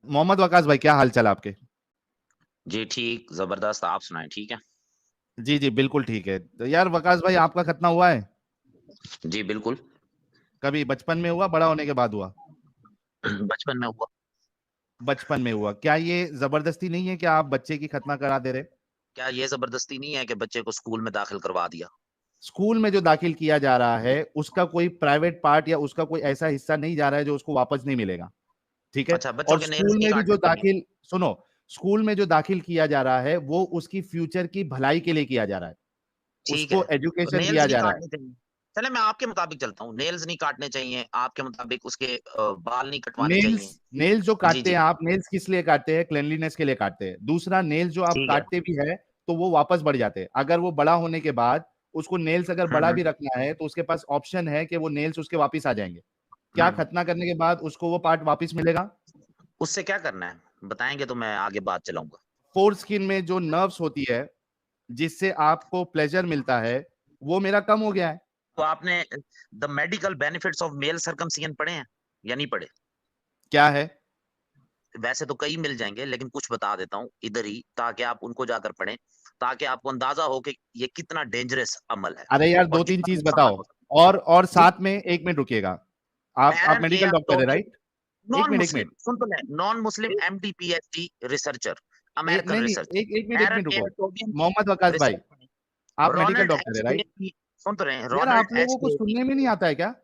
मोहम्मद वकास भाई, क्या हाल चाल आपके? जी ठीक, जबरदस्त। आप सुनाएं, ठीक है? जी जी बिल्कुल ठीक है। तो यार वकास भाई, आपका खतना हुआ है? जी बिल्कुल। कभी बचपन में हुआ, बड़ा होने के बाद हुआ? बचपन में हुआ। बचपन में हुआ। क्या ये जबरदस्ती नहीं है कि आप बच्चे की खतना करा दे रहे? क्या ये जबरदस्ती नहीं है कि बच्चे को स्कूल में दाखिल करवा दिया? स्कूल में जो दाखिल किया जा रहा है उसका कोई प्राइवेट पार्ट या उसका कोई ऐसा हिस्सा नहीं जा रहा है जो उसको वापस नहीं मिलेगा। ठीक है। अच्छा, बच्चों और के नेल्स स्कूल नहीं में भी जो काटने चाहिए? दाखिल सुनो, स्कूल में जो दाखिल किया जा रहा है वो उसकी फ्यूचर की भलाई के लिए किया जा रहा है। ठीक है, उसको तो एजुकेशन नेल्स दिया नहीं जा रहा है। काटने चाहिए। चले, मैं आपके मुताबिक चलता हूँ। नेल्स नहीं काटने चाहिए आपके मुताबिक, उसके बाल नहीं कटवाने नेल्स चाहिए। नेल्स जो जी काटते जी। हैं आप, नेल्स किस लिए काटते हैं? क्लेanलीनेस के लिए काटते हैं। दूसरा, नेल्स जो आप ठीक है। काटते भी है तो वो वापस बढ़ जाते हैं। अगर वो बड़ा होने के बाद उसको नेल्स अगर बड़ा भी हम्म। रखना है तो उसके पास ऑप्शन है कि वो नेल्स उसके वापस आ जाएंगे। क्या हम्म। खतना करने के बाद उसको वो पार्ट वापस मिलेगा? उससे क्या करना है बताएंगे तो मैं आगे बात चलाऊंगा। फोर स्किन में जो नर्व्स होती है जिससे आपको प्लेजर मिलता है, वो मेरा कम हो गया है। तो आपने the medical benefits of male circumcision पढ़े हैं या नहीं पढ़े? क्या है? वैसे तो कई मिल जाएंगे, लेकिन कुछ बता देता हूँ इधर ही, ताकि आप उनको जाकर पढ़ें, ताकि आपको अंदाजा हो कि ये कितना डेंजरस अमल है अरे यार, और दो तीन कितना चीज नुकसान बताओ। हो सकता और है। साथ में एक मिनट रुकिएगा। आप एरन ए मेडिकल एम डॉक्टर है, टोबी, राइट? एक नॉन मिनट, एक मुस्लिम, मिनट। सुन तो ले, non Muslim MD PhD researcher, American नहीं नहीं, रिसर्च, एक मिनट एरन ए रुको। टोबिन की मोहम्मद वकास भाई, रिसर्च, आप मेडिकल रोनाल्ड डॉक्टर है, एच राइट? लेवी, सुन तो रहे, यार, आप रोनाल्ड लोगों एच को लेवी, सुनने में नहीं आता है क्या?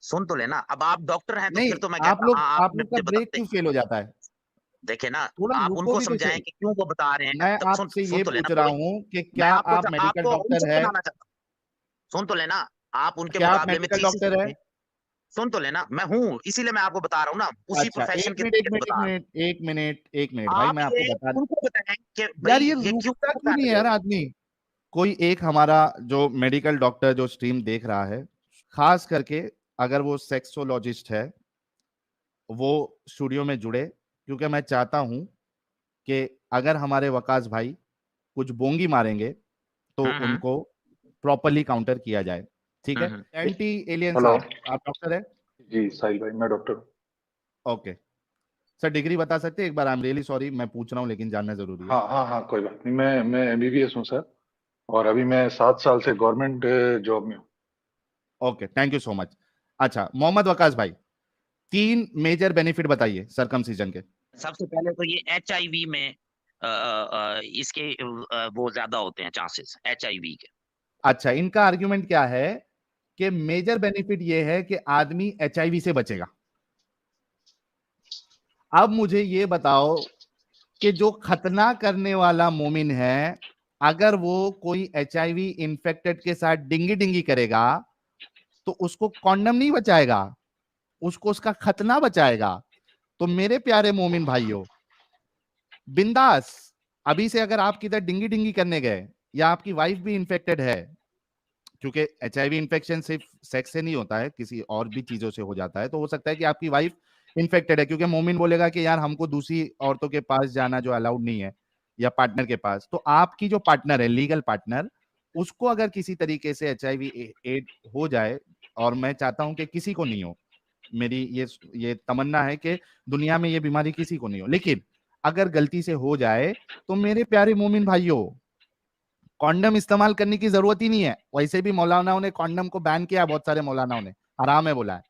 सुन तो लेना। अब आप डॉक्टर हैं तो नहीं, फिर तो मैं कहता हाँ, आप आप लोग का मुझे ब्रेक बताते। क्यों फेल हो जाता है? देखे ना, थोड़ा आप रुको उनको भी तो समझाएं सही। कि क्यों वो बता रहे हैं। मैं तब सुन आपसे सुन ये तो लेना पूछ रहा कोई। हूँ कि मैं क्या आपको आप मेडिकल आपको डॉक्टर उनसे है? सुनाना चाहता हूँ। सुन तो लेना, आप उनके क्या आप मुकाबले में मेडिकल थीसिस डॉक्टर है? लिखें। सुन तो लेना, मैं हूँ, इसीलिए मैं आपको बता रहा हूँ ना, उसी अच्छा, प्रोफेशन एक के मिनट, एक तरीके से मिनट, एक बता रहा हूँ। मिनट, एक मिनट, एक मिनट भाई, आप मैं आपको ये बता। उनको बताएं कि यार, भाई ये ये क्यों रुकता क्यों क्यों कर नहीं है रहे यार हो। आदमी? कोई एक हमारा जो मेडिकल डॉक्टर जो स्ट्रीम देख रहा है, खास करके अगर वो सेक्सोलॉजिस्ट है, वो स्टूडियो में जुड़े, क्योंकि मैं चाहता हूं कि अगर हमारे वकास भाई कुछ बोंगी मारेंगे तो हम्म। उनको प्रॉपरली काउंटर किया जाए। ठीक है। हम्म। Anti alien hello. साहब, आप डॉक्टर है? जी साहिल भाई, मैं डॉक्टर हूँ। ओके। सर, डिग्री बता सकते हैं एक बार? आई एम रियली सॉरी, मैं पूछ रहा हूँ लेकिन जानना जरूरी है। हाँ हाँ हाँ, कोई बात नहीं। मैं एमबीबीएस हूँ सर। और अभी मैं 7 साल से गवर्नमेंट जॉब में हूँ। Okay, thank you so much. अच्छा, मोहम्मद वकास भाई, 3 मेजर बेनिफिट बताइए सरकमसिजन के। सबसे पहले तो ये एचआईवी में इसके वो ज्यादा होते हैं चांसेस एचआईवी के। अच्छा, इनका आर्ग्यूमेंट क्या है कि मेजर बेनिफिट ये है कि आदमी एचआईवी से बचेगा। अब मुझे ये बताओ कि जो खतना करने वाला मोमिन है, अगर वो कोई एचआईवी इन्फेक्टेड के साथ डिंगी डिंगी करेगा तो उसको कॉन्डम नहीं बचाएगा, उसको उसका खतना बचाएगा। तो मेरे प्यारे मोमिन भाइयों, बिंदास, अभी से अगर आप किधर डिंगी डिंगी करने गए या आपकी वाइफ भी इन्फेक्टेड है, क्योंकि एचआईवी इन्फेक्शन सिर्फ सेक्स से नहीं होता है, किसी और भी चीजों से हो जाता है, तो हो सकता है कि आपकी वाइफ इन्फेक्टेड है, क्योंकि मोमिन बोलेगा कि यार हमको दूसरी औरतों के पास जाना जो अलाउड नहीं है, या पार्टनर के पास। तो आपकी जो पार्टनर है, लीगल पार्टनर, उसको अगर किसी तरीके से एचआईवी एड हो जाए, और मैं चाहता हूं कि किसी को नहीं हो, मेरी ये तमन्ना है कि दुनिया में ये बीमारी किसी को नहीं हो, लेकिन अगर गलती से हो जाए तो मेरे प्यारे मोमिन भाइयों, कॉन्डम इस्तेमाल करने की जरूरत ही नहीं है। वैसे भी मौलानाओं ने कॉन्डम को बैन किया, बहुत सारे मौलानाओं ने हराम है बोला है।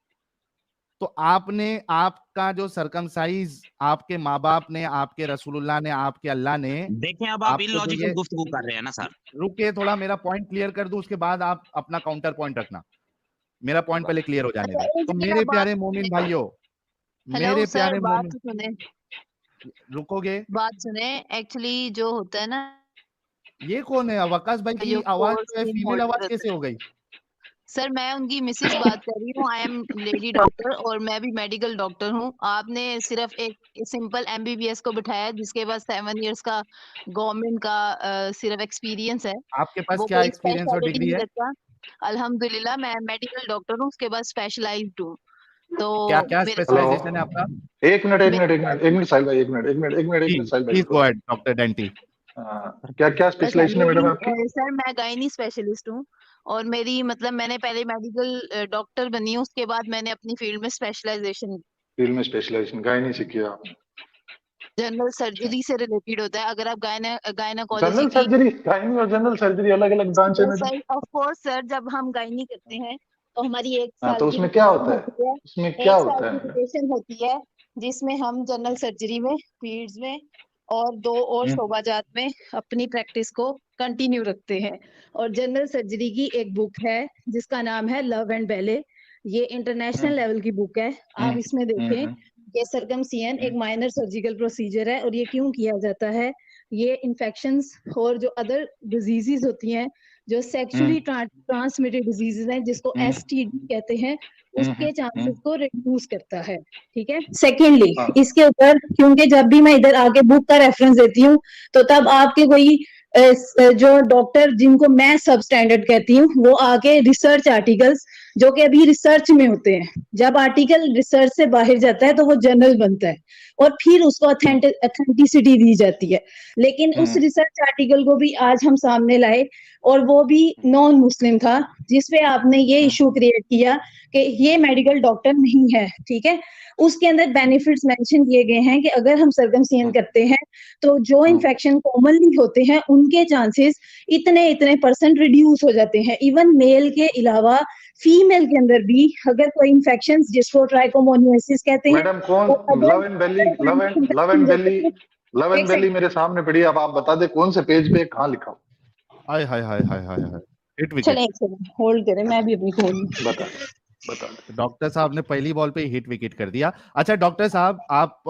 तो आपने, आपका जो सरकमसाइज आपके माँ बाप ने, आपके रसूलुल्लाह ने, आपके अल्लाह ने देखें, अब आप आपको जो इलॉजिकल ये, गुफ्तगू कर रहे हैं ना सर। रुके थोड़ा, मेरा पॉइंट क्लियर कर दूं, उसके बाद आप अपना काउंटर पॉइंट रखना। मेरा पॉइंट पहले क्लियर हो जाने अच्छा, दें। एक तो मेरा मेरे बात प्यारे मोमिन सुने। भाइयों, हेलो मेरे सर, प्यारे बात मोमिन, तो सुने। रुकोगे? बात सुने। एक्चुअली जो होता है ना, ये कौन है? वकास भाई की जो आवाज फोर जो है, स्किन फीमेल होल्डर आवाज होता कैसे है, हो गई? सर मैं उनकी मिसेज बात कर रही हूँ। आई एम लेडी डॉक्टर और मैं भी मेडिकल डॉक्टर हूँ। आपने सिर्फ एक सिंपल एमबीबीएस को बिठाया जिसके पास 7 इयर्स का गवर्नमेंट का सिर्फ एक्सपीरियंस है। आपके पास वो क्या कोई एक्सपीरियंस और स्पेशलिटी डिग्री नहीं है? रखता। अल्हम्दुलिल्लाह मैं मेडिकल डॉक्टर हूँ, उसके बाद स्पेशलाइज्ड हूँ। तो क्या क्या मेरे हेलो। पास स्पेशलाइजेशन है आपका? एक मिनट एक मिनट मेरे एक पास मिनट एक मिनट साहिल भाई, एक मिनट एक मिनट एक मिनट एक जी, मिनट साहिल भाई, प्लीज रुको गो रुको। Ahead doctor dainty. क्या क्या बस स्पेशलाइजेशन है मैडम आपकी? सर मैं गायनी स्पेशलिस्ट हूँ। और मेरी मतलब मैंने पहले मेडिकल डॉक्टर बनी हूँ, उसके बाद मैंने अपनी फील्ड में स्पेशलाइजेशन फील्ड में स्पेशलाइजेशन गायनी से किया आपने? जनरल सर्जरी से रिलेटेड होता है। अगर आप गायनाकोलॉजी जनरल की सर्जरी, गायनी और जनरल सर्जरी अलग अलग ब्रांच है मैडम। ऑफ कोर्स सर, जब हम गायनी करते हैं तो हमारी एक हाँ, साल तो की उसमें क्या होता है? होती है, उसमें क्या एक साल होता की है? रोटेशन होती है, जिसमें हम जनरल सर्जरी में, पीड्स में और 2 और शोबाजात में अपनी प्रैक्टिस को कंटिन्यू रखते हैं। और जनरल सर्जरी की एक बुक है जिसका नाम है लव एंड बैले। ये इंटरनेशनल लेवल की बुक है। आप इसमें देखें, ये सर्कमसिजन एक माइनर सर्जिकल प्रोसीजर है। और ये क्यों किया जाता है? ये इन्फेक्शंस और जो अदर डिजीजेस होती हैं, जो सेक्सुअली ट्रांसमिटेड डिजीजेस हैं, जिसको एसटीडी कहते हैं, उसके चांसेस को रिड्यूस करता है। ठीक है। सेकेंडली, इसके ऊपर क्योंकि जब भी मैं इधर आके बुक का रेफरेंस देती हूँ तो तब आपके कोई जो डॉक्टर जिनको मैं सब स्टैंडर्ड कहती हूँ, वो आके रिसर्च आर्टिकल्स जो कि अभी रिसर्च में होते हैं, जब आर्टिकल रिसर्च से बाहर जाता है तो वो जर्नल बनता है और फिर उसको ऑथेंटिसिटी दी जाती है। लेकिन उस रिसर्च आर्टिकल को भी आज हम सामने लाए और वो भी नॉन मुस्लिम था, जिसपे आपने ये इशू क्रिएट किया कि ये मेडिकल डॉक्टर नहीं है। ठीक है। उसके अंदर बेनिफिट्स मेंशन किए गए हैं कि अगर हम सर्कमसिजन करते हैं तो जो इन्फेक्शन कॉमनली होते हैं उनके चांसेस इतने इतने % रिड्यूस हो जाते हैं। इवन मेल के अलावा फीमेल के अंदर भी अगर कोई इन्फेक्शन जिसको ट्राइकोमोनियासिस कहते हैं, मैडम कौन लव एंड बेली मेरे सामने पड़ी है, अब आप बता दे कौन से पेज पे कहाँ लिखा हो? हाय हाय हाय हाय हाय हाय, हिट विकेट। चलें एक सेकंड होल्ड करें, मैं भी अपनी खोल बता। डॉक्टर साहब ने पहली बॉल पे हिट विकेट कर दिया। अच्छा डॉक्टर साहब, आप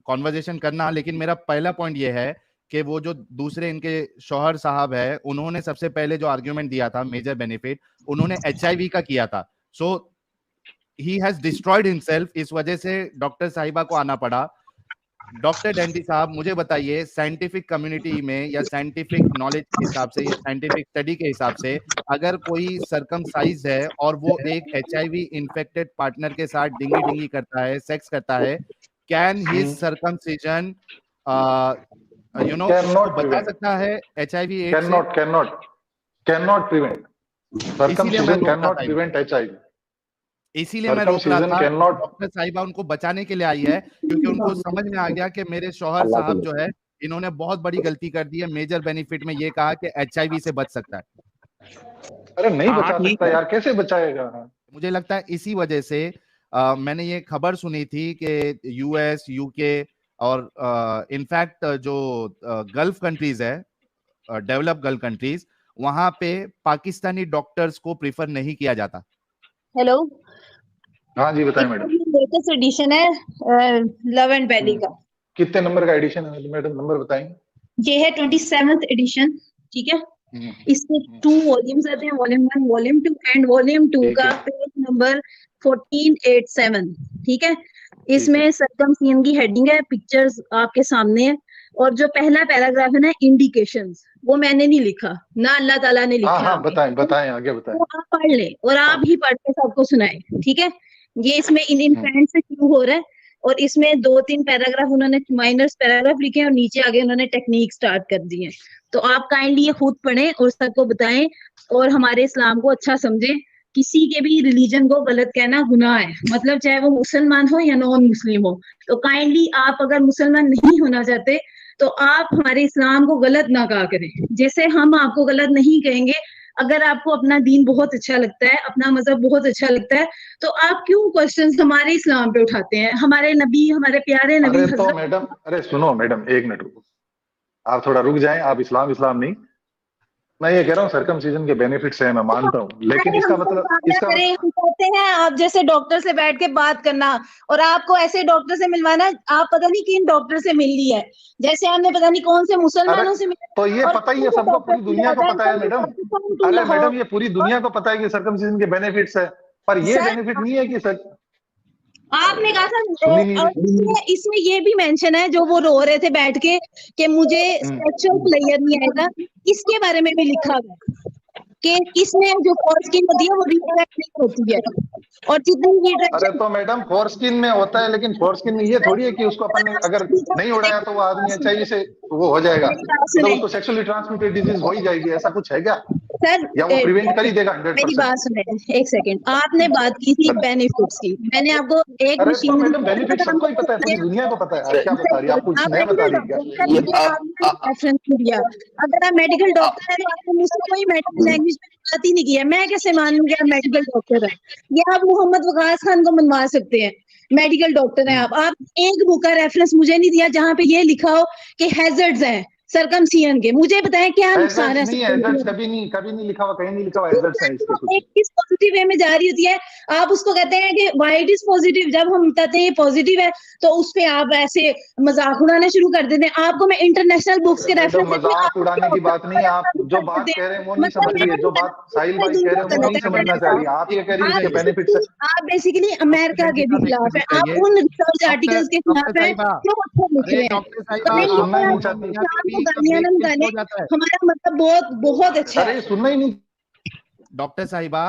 कॉन्वर्जेशन करना, लेकिन मेरा पहला पॉइंट ये है कि वो जो दूसरे इनके शौहर साहब है, उन्होंने सबसे पहले जो आर्ग्यूमेंट दिया था मेजर बेनिफिट, उन्होंने HIV का किया था। सो ही हैज डिस्ट्रॉयड हिमसेल्फ, इस वजह से डॉक्टर साहिबा को आना पड़ा। डॉक्टर डैंडी साहब, मुझे बताइए, साइंटिफिक कम्युनिटी में या साइंटिफिक नॉलेज के हिसाब से या साइंटिफिक स्टडी के हिसाब से, अगर कोई सरकमसाइज है और वो एक HIV इन्फेक्टेड पार्टनर के साथ डिंगी डिंगी करता है, सेक्स करता है, कैन हिज सरकमसिजन यू नो बचा सकता है HIV एड्स से? Can not prevent circumcision, can not prevent HIV। इसीलिए मैं रोक रहा था। डॉक्टर साहिबा उनको बचाने के लिए आई है, क्योंकि उनको समझ में आ गया कि मेरे शौहर साहब जो है, इन्होंने बहुत बड़ी गलती कर दी है। मेजर बेनिफिट में ये कहा कि HIV से बच सकता है। अरे नहीं बचा सकता यार, कैसे बचाएगा? मुझे लगता है इसी वजह से मैंने ये खबर सुनी थी कि US, UK और इनफैक्ट जो गल्फ कंट्रीज है, डेवलप गल्फ कंट्रीज, वहां पे पाकिस्तानी डॉक्टर्स को प्रीफर नहीं किया जाता। हेलो, हाँ जी बताएं मैडम। लेटेस्ट एडिशन है लव एंड बैली का। कितने नंबर का एडिशन है मैडम, नंबर बताएंगे? ये है 27th एडिशन। ठीक है। इसमें 2 वॉल्यूम्स आते हैं, वॉल्यूम 1, वॉल्यूम 2 एंड वॉल्यूम 2 का पेज नंबर 1487। ठीक है। इसमें सर्कमसिजन की हेडिंग है, पिक्चर्स आपके सामने है, और जो पहला पैराग्राफ है ना, इंडिकेशंस, वो मैंने नहीं लिखा ना, अल्लाह ताला ने लिखा। हाँ, बताएं आगे बताएं। तो आप पढ़ लें और आप ही पढ़ के सबको सुनाएं। ठीक है। ये इसमें इन फ्रेंड से शुरू हो रहा है और इसमें 2-3 पैराग्राफ उन्होंने माइनर्स पैराग्राफ लिखे हैं और नीचे आगे उन्होंने टेक्निक स्टार्ट कर दी है। तो आप काइंडली ये खुद पढ़ें और सबको बताएं और हमारे इस्लाम को अच्छा समझें। किसी के भी रिलीजन को गलत कहना गुनाह है, मतलब चाहे वो मुसलमान हो या नॉन मुस्लिम हो। तो काइंडली आप अगर मुसलमान नहीं होना चाहते तो आप हमारे इस्लाम को गलत ना कहा करें, जैसे हम आपको गलत नहीं कहेंगे। अगर आपको अपना दीन बहुत अच्छा लगता है, अपना मजहब बहुत अच्छा लगता है, तो आप क्यों क्वेश्चंस हमारे इस्लाम पे उठाते हैं? हमारे नबी, हमारे प्यारे नबी। अरे तो मैडम, अरे सुनो मैडम, 1 मिनट रुको, आप थोड़ा रुक जाएं। आप इस्लाम नहीं, मैं ये कह रहा हूँ सर्कमसिजन के बेनिफिट्स हैं, मैं मानता हूँ, लेकिन इसका मतलब हम कहते हैं आप जैसे डॉक्टर से बैठ के बात करना और आपको ऐसे डॉक्टर से मिलवाना, आप पता नहीं किन डॉक्टर से मिल ली है, जैसे हमने पता नहीं कौन से मुसलमानों से मिला। तो ये पता ही है सबको, पूरी दुनिया को पता है मैडम। अरे मैडम, ये पूरी दुनिया को पता है कि सर्कमसिजन के बेनिफिट्स है, पर ये बेनिफिट नहीं है कि सर आपने कहा था। इसमें ये भी मेंशन है, जो वो रो रहे थे बैठ के कि मुझे सेक्सुअल प्लेयर नहीं आएगा, इसके बारे में भी लिखा है कि इसमें जो फोरस्किन होती है वो रिट्रैक्ट नहीं होती है, और जितनी अरे तो मैडम फोरस्किन में होता है, लेकिन फोरस्किन में ये थोड़ी है कि उसको अपन ने अगर नहीं उड़ाया तो वो आदमी HIV से वो हो जाएगा, तो उसको सेक्सुअली ट्रांसमिटेड डिजीज हो ही जाएगी, ऐसा कुछ है क्या? सर या वो प्रिवेंट कर ही देगा मेरी 100%? बात सुने, एक सेकंड। आपने बात की थी बेनिफिट्स की, मैंने आपको एक अरे तो मशीन मैडम बेनिफिट सबको ही पता है, पूरी दुनिया को पता है। आप क्या बता रही है? आप कुछ नया बता रही है क्या? रेफरेंस दिया। अगर आप मेडिकल डॉक्टर है तो आपने मुझसे कोई मेडिकल लैंग्वेज में बात ही नहीं किया, मैं कैसे मान लूं कि आप मेडिकल डॉक्टर है? या आप मोहम्मद वकास खान को मनवा सकते हैं, मेडिकल डॉक्टर है आप एक बुक का रेफरेंस मुझे नहीं दिया जहां पे ये लिखा हो कि हैजर्ड्स हैं सर्कमसिजन के। मुझे बताएं क्या नुकसान है? कभी नहीं लिखा हुआ, कहीं नहीं लिखा हुआ हैजर्ड्स है इसके कुछ। एक चीज पॉजिटिव वे में जा रही होती है, आप उसको कहते हैं कि व्हाई इट इज पॉजिटिव। जब हम बताते हैं ये पॉजिटिव है तो उस पे आप ऐसे मजाक उड़ाने शुरू कर देते हैं। आपको मैं इंटरनेशनल बुक्स के रेफरेंस मजाक उड़ाने की बात नहीं है, आप जो बात कह रहे हैं वो नहीं समझ रही है। जो बात साहिल भाई कह रहे हैं वो नहीं समझना चाह रही। आप ये कह रही है इसके बेनिफिट्स है। आप बेसिकली अमेरिका के भी खिलाफ है, आप उन रिसर्च आर्टिकल्स के खिलाफ है जो अच्छा लिख रहे हैं। हमारा मतलब बहुत अच्छा है। सुनना ही नहीं। डॉक्टर साहिबा,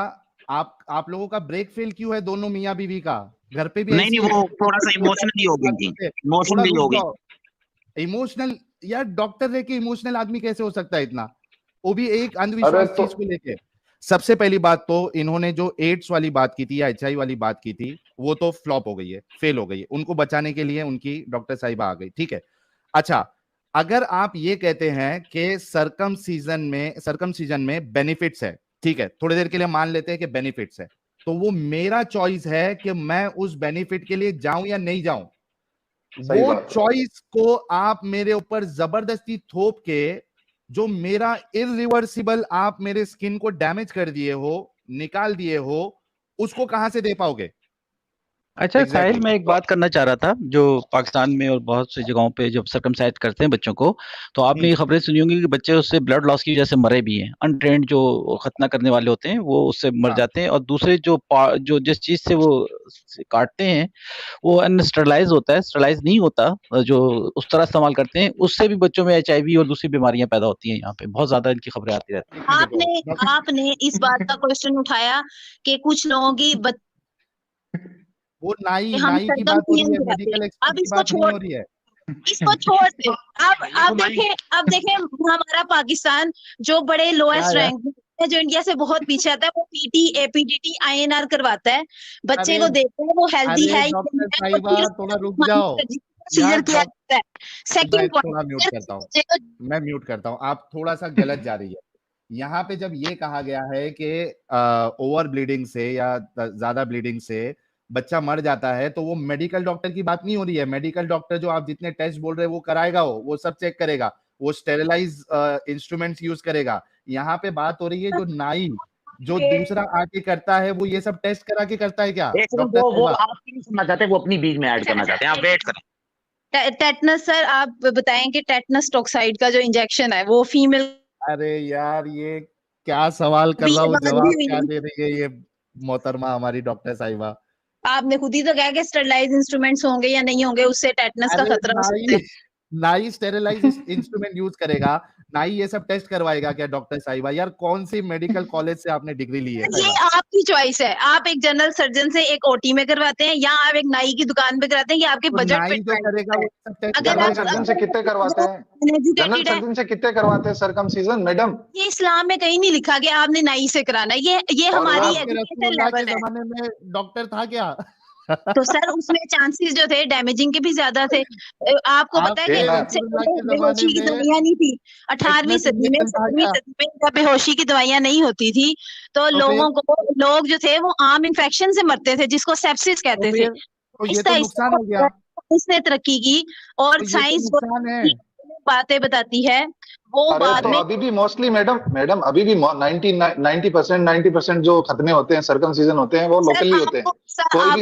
आप लोगों का ब्रेक फेल क्यों है दोनों मियाँ बीवी का? घर पे भी नहीं वो थोड़ा सा इमोशनली हो गई थी, इमोशनली हो गई। इमोशनल यार, डॉक्टर रह के इमोशनल आदमी कैसे हो सकता है इतना, वो भी एक अंधविश्वास चीज को लेके? सबसे पहली बात तो इन्होंने जो एड्स वाली बात की थी या HIV वाली बात की थी वो तो फ्लॉप हो गई है, फेल हो गई है। उनको बचाने के लिए उनकी डॉक्टर साहिबा आ गई, ठीक है। अच्छा, अगर आप ये कहते हैं कि सर्कमसीजन में बेनिफिट्स है, ठीक है, थोड़ी देर के लिए मान लेते हैं कि बेनिफिट्स है, तो वो मेरा चॉइस है कि मैं उस बेनिफिट के लिए जाऊं या नहीं जाऊं। वो चॉइस को आप मेरे ऊपर जबरदस्ती थोप के जो मेरा इरिवर्सिबल आप मेरे स्किन को डैमेज कर दिए हो, निकाल दिए हो, उसको कहां से दे पाओगे? अच्छा साहिल, मैं एक बात करना चाह रहा था। जो पाकिस्तान में और बहुत सी जगहों पे जब सर्कमसाइज करते हैं बच्चों को, तो आपने ये खबरें सुनी होंगी कि बच्चे उससे ब्लड लॉस की वजह से मरे भी हैं। अनट्रेंड जो खतना करने वाले होते हैं वो उससे मर जाते हैं। और दूसरे जो जिस चीज से वो काटते हैं वो अनस्टरलाइज होता है, स्टरलाइज नहीं होता, जो उस तरह इस्तेमाल करते हैं, उससे भी बच्चों में HIV और दूसरी बीमारियां पैदा होती हैं। यहाँ पे बहुत ज्यादा इनकी खबरें आती रहती हैं। आपने इस बात का क्वेश्चन उठाया कि कुछ लोगों की वो नाई की बात हो रही है, मेडिकल एक्सपर्ट की बात नहीं हो रही है। इसको छोड़ दे। अब देखें हमारा पाकिस्तान जो बड़े लोएस्ट रैंक है, जो इंडिया से बहुत पीछे आता है, वो PT APDT INR करवाता है, बच्चे को देखते हैं वो हेल्दी है। थोड़ा रुक जाओ, सेकंड मैं म्यूट करता हूँ। आप थोड़ा सा गलत जा रही है। यहाँ पे जब ये कहा गया है कि ओवर ब्लीडिंग से या ज्यादा ब्लीडिंग से बच्चा मर जाता है, तो वो मेडिकल डॉक्टर की बात नहीं हो रही है। मेडिकल डॉक्टर जो आप जितने टेस्ट बोल रहे हैं वो कराएगा, वो सब चेक करेगा, वो स्टेरिलाइज इंस्ट्रूमेंट्स यूज करेगा। यहाँ पे बात हो रही है जो नाई जो दूसरा आके करता है, वो ये सब टेस्ट करा के करता है क्या? वो आप नहीं सुनना चाहते, वो अपनी बीच में ऐड करना चाहते हैं, आप वेट करें। टेटनस सर, आप बताएं कि टेटनस टॉक्साइड का जो इंजेक्शन है वो फीमेल। अरे यार, ये क्या सवाल कर रहा हूँ, जवाब क्या दे रही है ये मोहतरमा हमारी डॉक्टर साहिबा? आपने खुद ही तो कहा कि स्टेरिलाइज इंस्ट्रूमेंट्स होंगे या नहीं होंगे, उससे टेटनस का खतरा हो सकता है। नाई स्टेरिलाइज इंस्ट्रूमेंट यूज करेगा, नाई ये सब टेस्ट करवाएगा क्या डॉक्टर साहिबा? यार कौन सी मेडिकल कॉलेज से आपने डिग्री ली है? ये आपकी चॉइस है। आप एक जनरल सर्जन से एक OT में करवाते हैं या आप एक नाई की दुकान पे कराते हैं, ये आपके बजट पे करेगा। जनरल सर्जन से कितने करवाते हैं? जनरल सर्जन से कितने करवाते हैं सर्कमसिजन मैडम? ये इस्लाम में कहीं नहीं लिखा कि आपने नाई से कराना है। ये हमारी एजुकेशन लेवल है। जमाने में डॉक्टर था क्या? तो सर उसमें चांसेस जो थे डैमेजिंग के भी ज्यादा थे। आपको पता है कि बेहोशी की दवाइयां नहीं थी 18वीं सदी में, 17वीं सदी में बेहोशी की दवाइयां नहीं होती थी, तो लोग जो थे वो आम इन्फेक्शन से मरते थे, जिसको सेप्सिस कहते थे। इसने तरक्की की और साइंस बातें बताती है वो बाद तो में। अभी भी मोस्टली मैडम अभी भी 90% जो खतने होते हैं, सर्कमसिजन होते हैं, वो लोकली होते हैं। कोई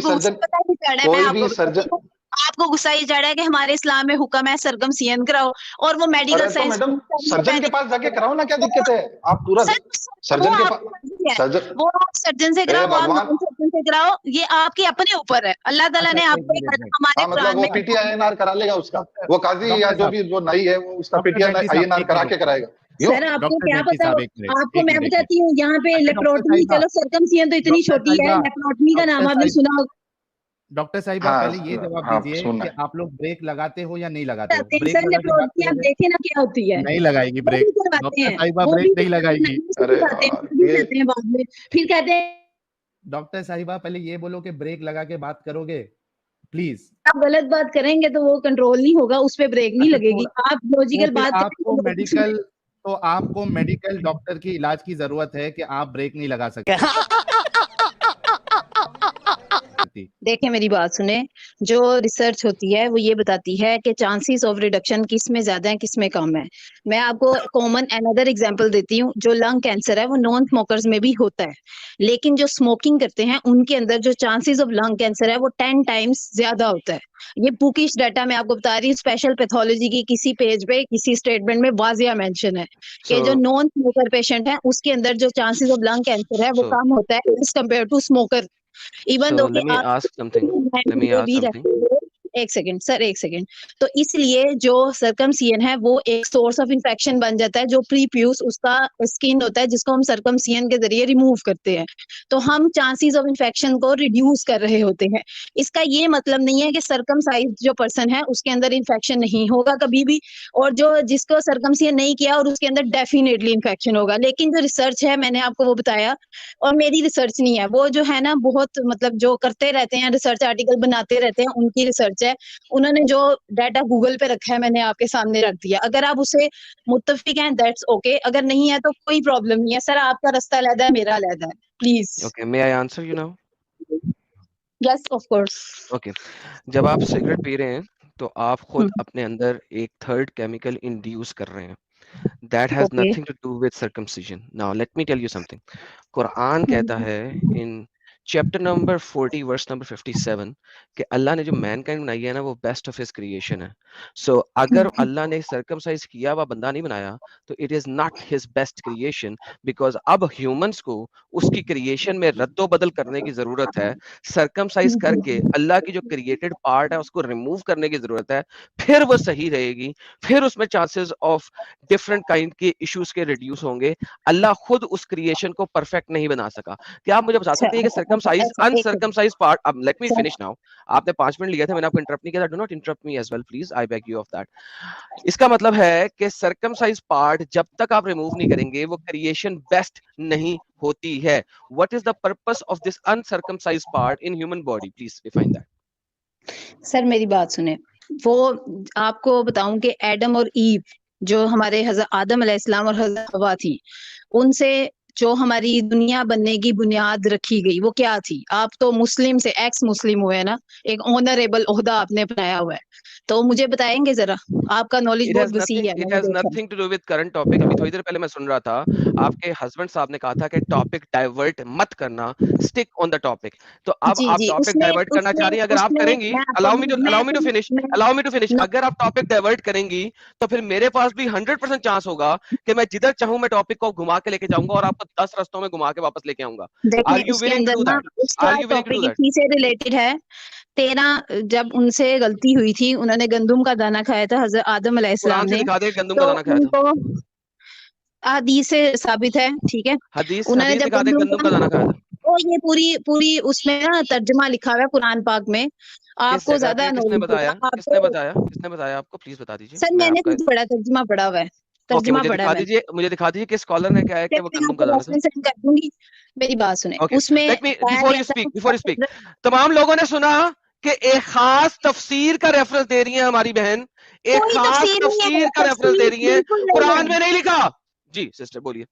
भी सर्जन आपको गुस्सा ही चढ़ा है कि हमारे इस्लाम में हुक्म है सर्कमसिजन कराओ, और वो मेडिकल साइंस मैडम सर्जन के पास जाके कराओ ना, क्या दिक्कत है? आप पूरा सर्जन के पास, वो आप सर्जन से कराओ, आप सर्जन से कराओ, ये आपके अपने ऊपर है। अल्लाह ताला ने आपको हमारे कुरान में PTI INR करा लेगा उसका, वो काजी या जो नाई है वो उसका PTI INR करा के कराएगा। सर आपको क्या पता, आपको मैं बताती हूँ। यहाँ पे लेप्रोटमी, चलो सर्कमसिजन तो इतनी छोटी है, लेप्रोटमी का नाम आपने सुना होगा। डॉक्टर साहिबा हाँ पहले ये जवाब हाँ दीजिए सुनना कि है। आप लोग ब्रेक लगाते हो या नहीं लगाते हो? करते हैं ब्रेक सर, लगा के बात लेप्रोडक्टी आप करोगे? देखें ना क्या होती है, नहीं लगाएगी वो ब्रेक, भी करवाते डॉक्टर हैं, साहिबा वो ब्रेक भी नहीं करवाते हैं, लगाएगी। नर्स भी अरे करवाते हैं, यार वो भी ये कहते हैं बाद में, फिर कहते हैं डॉक्टर साहिबा पहले ये बोलो कि ब्रेक लगा के बात करोगे प्लीज। आप गलत बात करेंगे तो वो कंट्रोल नहीं होगा, उस पे ब्रेक नहीं अच्छा लगेगी। आप तो लॉजिकल फिर बात आपको करेंगे मेडिकल, तो आपको मेडिकल डॉक्टर की इलाज की जरूरत है कि आप ब्रेक नहीं लगा सकते। देखिए मेरी बात सुने, जो रिसर्च होती है वो ये बताती है कि चांसेस ऑफ रिडक्शन किस में ज्यादा है किस में कम है। मैं आपको कॉमन अनदर एग्जांपल देती हूँ। जो लंग कैंसर है वो नॉन स्मोकर्स में भी होता है, लेकिन जो स्मोकिंग करते हैं उनके अंदर जो चांसेस ऑफ लंग कैंसर है वो 10 टाइम्स ज्यादा होता है। ये बुकिश डाटा मैं आपको बता रही हूँ, स्पेशल पैथोलॉजी की किसी पेज पे किसी स्टेटमेंट में वाजिया मेंशन है कि जो So, नॉन स्मोकर पेशेंट है उसके अंदर जो चांसेस ऑफ लंग कैंसर है वो so, कम होता है as compare to smoker. Even so though कि let me आप ask something. Let me ये ask भी something. रखते हो। एक सेकंड सर, एक सेकंड। तो इसलिए जो सर्कमसियन है वो एक सोर्स ऑफ इंफेक्शन बन जाता है। जो प्रीप्यूस उसका स्किन होता है जिसको हम सर्कमसियन के जरिए रिमूव करते हैं, तो हम चांसेस ऑफ इंफेक्शन को रिड्यूस कर रहे होते हैं। इसका ये मतलब नहीं है कि सर्कमसाइज जो पर्सन है उसके अंदर इंफेक्शन नहीं होगा कभी भी, और जो जिसको सर्कमसियन नहीं किया और उसके अंदर डेफिनेटली इंफेक्शन होगा। लेकिन जो रिसर्च है मैंने आपको वो बताया, और मेरी रिसर्च नहीं है, वो जो है ना बहुत मतलब जो करते रहते हैं रिसर्च आर्टिकल बनाते रहते हैं उनकी रिसर्च है। उन्होंने जो डाटा गूगल पे रखा है मैंने आपके सामने रख दिया। अगर आप उसे मुत्तफिक हैं दैट्स ओके, अगर नहीं है तो कोई प्रॉब्लम नहीं है। सर आपका रास्ता अलग है, मेरा अलग है, please. Okay, may I answer you now? Yes of course. Okay. जब आप सिगरेट पी रहे हैं तो आप खुद अपने अंदर एक थर्ड केमिकल इंड्यूस कर रहे हैं। That has okay nothing to do with circumcision. Now let me tell you something. Quran कहता है in chapter number 40 verse number 57 कि अल्लाह ने जो मैनकाइंड बनाई है ना वो बेस्ट ऑफ हिज क्रिएशन है। सो अगर अल्लाह ने सर्कमसाइज किया हुआ बंदा नहीं बनाया तो it is not his best creation, because अब ह्यूमंस को उसकी क्रिएशन में रद्दो बदल करने की जरूरत है। सर्कमसाइज करके अल्लाह की जो क्रिएटेड पार्ट है उसको रिमूव करने की जरूरत है, फिर वो सही रहेगी, फिर उसमें चांसेस ऑफ डिफरेंट काइंड के इश्यूज के रिड्यूस होंगे। अल्लाह खुद उस क्रिएशन को परफेक्ट नहीं बना सका। क्या आप मुझे बता सकते हैं कि सर्कमसाइज अनसर्कमसाइज पार्ट, अब लेट मी फिनिश नाउ, आपने 5 मिनट लिया था, मैंने आपको इंटरप्ट नहीं किया था, do not interrupt me as well please, I beg you of that. इसका मतलब है कि सर्कमसाइज पार्ट जब तक आप रिमूव नहीं करेंगे वो क्रिएशन बेस्ट नहीं होती है। What is the purpose of this uncircumcised part in human body, please define that. Sir मेरी बात सुने, वो आपको बताऊं कि एडम और ईव जो हमारे हज़रत आदम अलैहिस्सलाम और हज़रत हवा थी, उनसे जो हमारी दुनिया बनने की बुनियाद रखी गई वो क्या थी? आप तो मुस्लिम से एक्स मुस्लिम हुए ना, एक ऑनरेबल ओहदा आपने अपनाया हुआ है, तो मुझे बताएंगे जरा, आपका नॉलेज It बहुत has वसी nothing. है It मैंने has देखा। nothing to do with current topic. अभी थोड़ी देर पहले मैं सुन रहा था आपके हस्बैंड साहब ने कहा था कि टॉपिक डाइवर्ट मत करना, स्टिक ऑन द टॉपिक। तो अब जी आप जी, टॉपिक उसमें डाइवर्ट करना चाह रही हैं, अगर आप उसमें करेंगी, मैं आपको अलाउ मी टू मैं फिनिश, मैं allow me to finish. No अगर आप टॉपिक डाइवर्ट करेंगी तो फिर मेरे पास भी 100% चांस होगा कि मैं जिधर चाहूं मैं टॉपिक को घुमा के लेके जाऊंगा और आपको 10 रास्तों में घुमा के वापस लेके आऊंगा। देखें, आर यू उसके विलिंग टू अंदर डू ना दैट? उसका are you willing to do topic that? इसी से रिलेटेड है। तेरा जब उनसे गलती हुई थी, उन्होंने गंदुम का दाना खाया था हजरत आदम अलैहिस्सलाम कुरान से ने, दिखा दे गंदम का तो दाना खाया था। उनको हदीस से साबित है, ठीक है। हदीस उन्होंने हदीस जब दिखा दे गंदुम गंदम का दाना खाया था। तो ये पूरी पूरी उसमें ना तर्जुमा लिखा हुआ है कुरान पाक में, किस आपको जगह ज्यादा पे, किसने नॉलेज होगा बताया, किसने आपको। बताया, किसने बताया आपको, प्लीज बता दीजिए, सर मैं मैंने आपका। कुछ पढ़ा, तर्जुमा पढ़ा हुआ है, ओके, तर्जुमा पढ़ा है मैंने। मुझे दिखा दीजिए कि स्कॉलर ने क्या है कि वो मैं गंदम आपको का दाना था। रेफरेंस सेंड कर दूंगी, मेरी बात सुने। ओके, उसमें लेट मी, पाया बिफोर गया यू था स्पीक, तमाम लोगों ने सुना कि एक खास तफसीर का रेफरेंस दे रही है हमारी बहन, एक कोई खास तफसीर नहीं है, तफसीर का रेफरेंस दे तफसीर रही है, बिल्कुल नहीं कुरान है। में नहीं लिखा। जी सिस्टर बोलिए।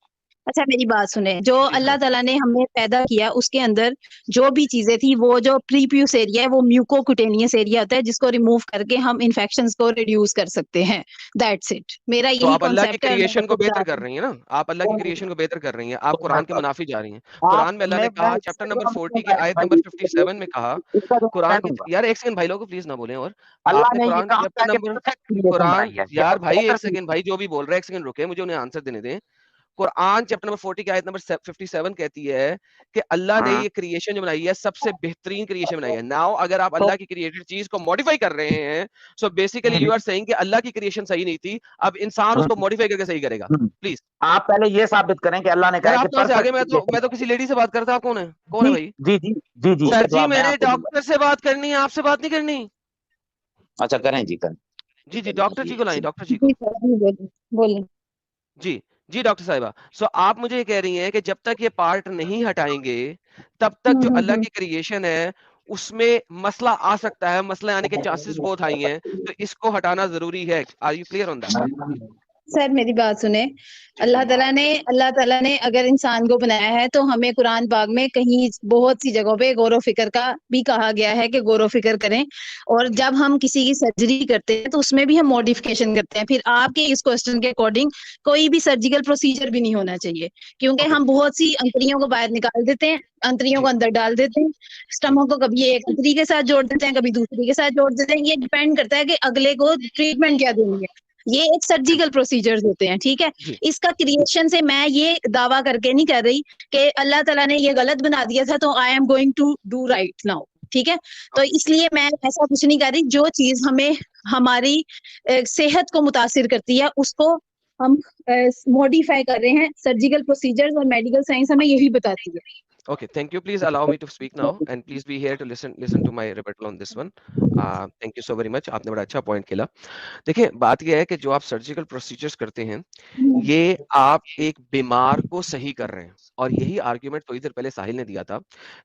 अच्छा मेरी बात सुने, जो जी अल्लाह हाँ। ताला ने हमें पैदा किया उसके अंदर जो भी चीजें थी, वो जो प्रीप्यूस एरिया है वो म्यूकोक्यूटेनियस एरिया होता है जिसको रिमूव करके हम इन्फेक्शंस को रिड्यूस कर सकते हैं। दैट्स इट, मेरा तो यही आप अल्लाह की कॉन्सेप्ट है और मैं क्रिएशन को आपको बता बेहतर रही कर हूँ। रही हैं ना, आप अल्लाह की क्रिएशन को बेहतर कर रही हैं, आप कुरान के मुनाफी जा रही हैं। आप कुरान में अल्लाह ने कहा चैप्टर नंबर 40 की आयत नंबर 57 में कहा, कुरान की, यार एक सेकंड भाई लोगों प्लीज ना बोलें, और अल्लाह आपने ने ये कुरान कहा चैप्टर था कि नंबर, परफेक्ट क्रिएशन कुरान, बनाई है, यार भाई एक सेकंड भाई, जो भी बोल रहे हैं एक सेकंड रुके, मुझे उन्हें आंसर देने दें। कुरान चैप्टर नंबर 40 की आयत नंबर 57 कहती है कि अल्लाह ने ये क्रिएशन जो बनाई है सबसे बेहतरीन क्रिएशन बनाई है। नाउ अगर आप अल्लाह की क्रिएटेड चीज को मॉडिफाई कर रहे हैं, so basically you are saying कि अल्लाह की क्रिएशन सही नहीं थी, अब इंसान उसको मॉडिफाई करके सही करेगा। प्लीज आप पहले ये साबित करें कि अल्लाह ने सर, कहा आप कि कहाँ से आगे? परफेक्ट मैं तो किसी लेडी से बात करता। कौन है? कौन है भाई? जी जी जी जी सर इसका जी, जवाब मैं मैंने आपको दूंगा। डॉक्टर से बात करनी है, आपसे बात नहीं करनी। अच्छा करें जी, करें। जी जी, डॉक्टर जी को लाएं, डॉक्टर जी को। जी सर, जी बोलिए बोलिए। जी जी डॉक्टर साहिबा, सो आप मुझे ये कह रही हैं कि जब तक ये पार्ट नहीं हटाएंगे तब तक जो अल्लाह की क्रिएशन है उसमें मसला आ सकता है, मसला आने के चांसेस बहुत हाई हैं, तो इसको हटाना जरूरी है। Are you clear on that? Sir मेरी बात सुने, अल्लाह ताला ने अगर इंसान को बनाया है तो हमें कुरान पाक में कहीं बहुत सी जगहों पे गौर व फिक्र का भी कहा गया है कि गौर व फिक्र करें। और जब हम किसी की सर्जरी करते हैं तो उसमें भी हम मॉडिफिकेशन करते हैं। फिर आपके इस क्वेश्चन के अकॉर्डिंग कोई भी सर्जिकल प्रोसीजर भी नहीं होना चाहिए, क्योंकि हम बहुत सी अंतड़ियों को बाहर निकाल देते हैं, अंतड़ियों को अंदर डाल देते हैं, स्टमक को कभी एक अंतड़ी के साथ जोड़ देते हैं, कभी दूसरी के साथ जोड़ देते हैं। ये डिपेंड करता है कि अगले को ट्रीटमेंट क्या देनी है। ये एक सर्जिकल प्रोसीजर्स होते हैं, ठीक है। जी इसका क्रिएशन से मैं ये दावा करके नहीं कर रही कि अल्लाह ताला ने ये गलत बना दिया था तो I am going to do right now, ठीक है। तो इसलिए मैं ऐसा कुछ नहीं कर रही। जो चीज हमें हमारी सेहत को मुतासिर करती है उसको हम मॉडिफाई कर रहे हैं। सर्जिकल प्रोसीजर्स और मेडिकल साइंस हमें यही बताती है। Okay, thank you. Please allow me to speak now, and please be here to listen to my rebuttal on this one. Thank you so very much. आपने बड़ा अच्छा पॉइंट खेला। देखिए, बात यह है कि जो आप सर्जिकल प्रोसीजर्स करते हैं, ये आप एक बीमार को सही कर रहे हैं। और यही आर्ग्यूमेंट थोड़ी देर पहले साहिल ने दिया था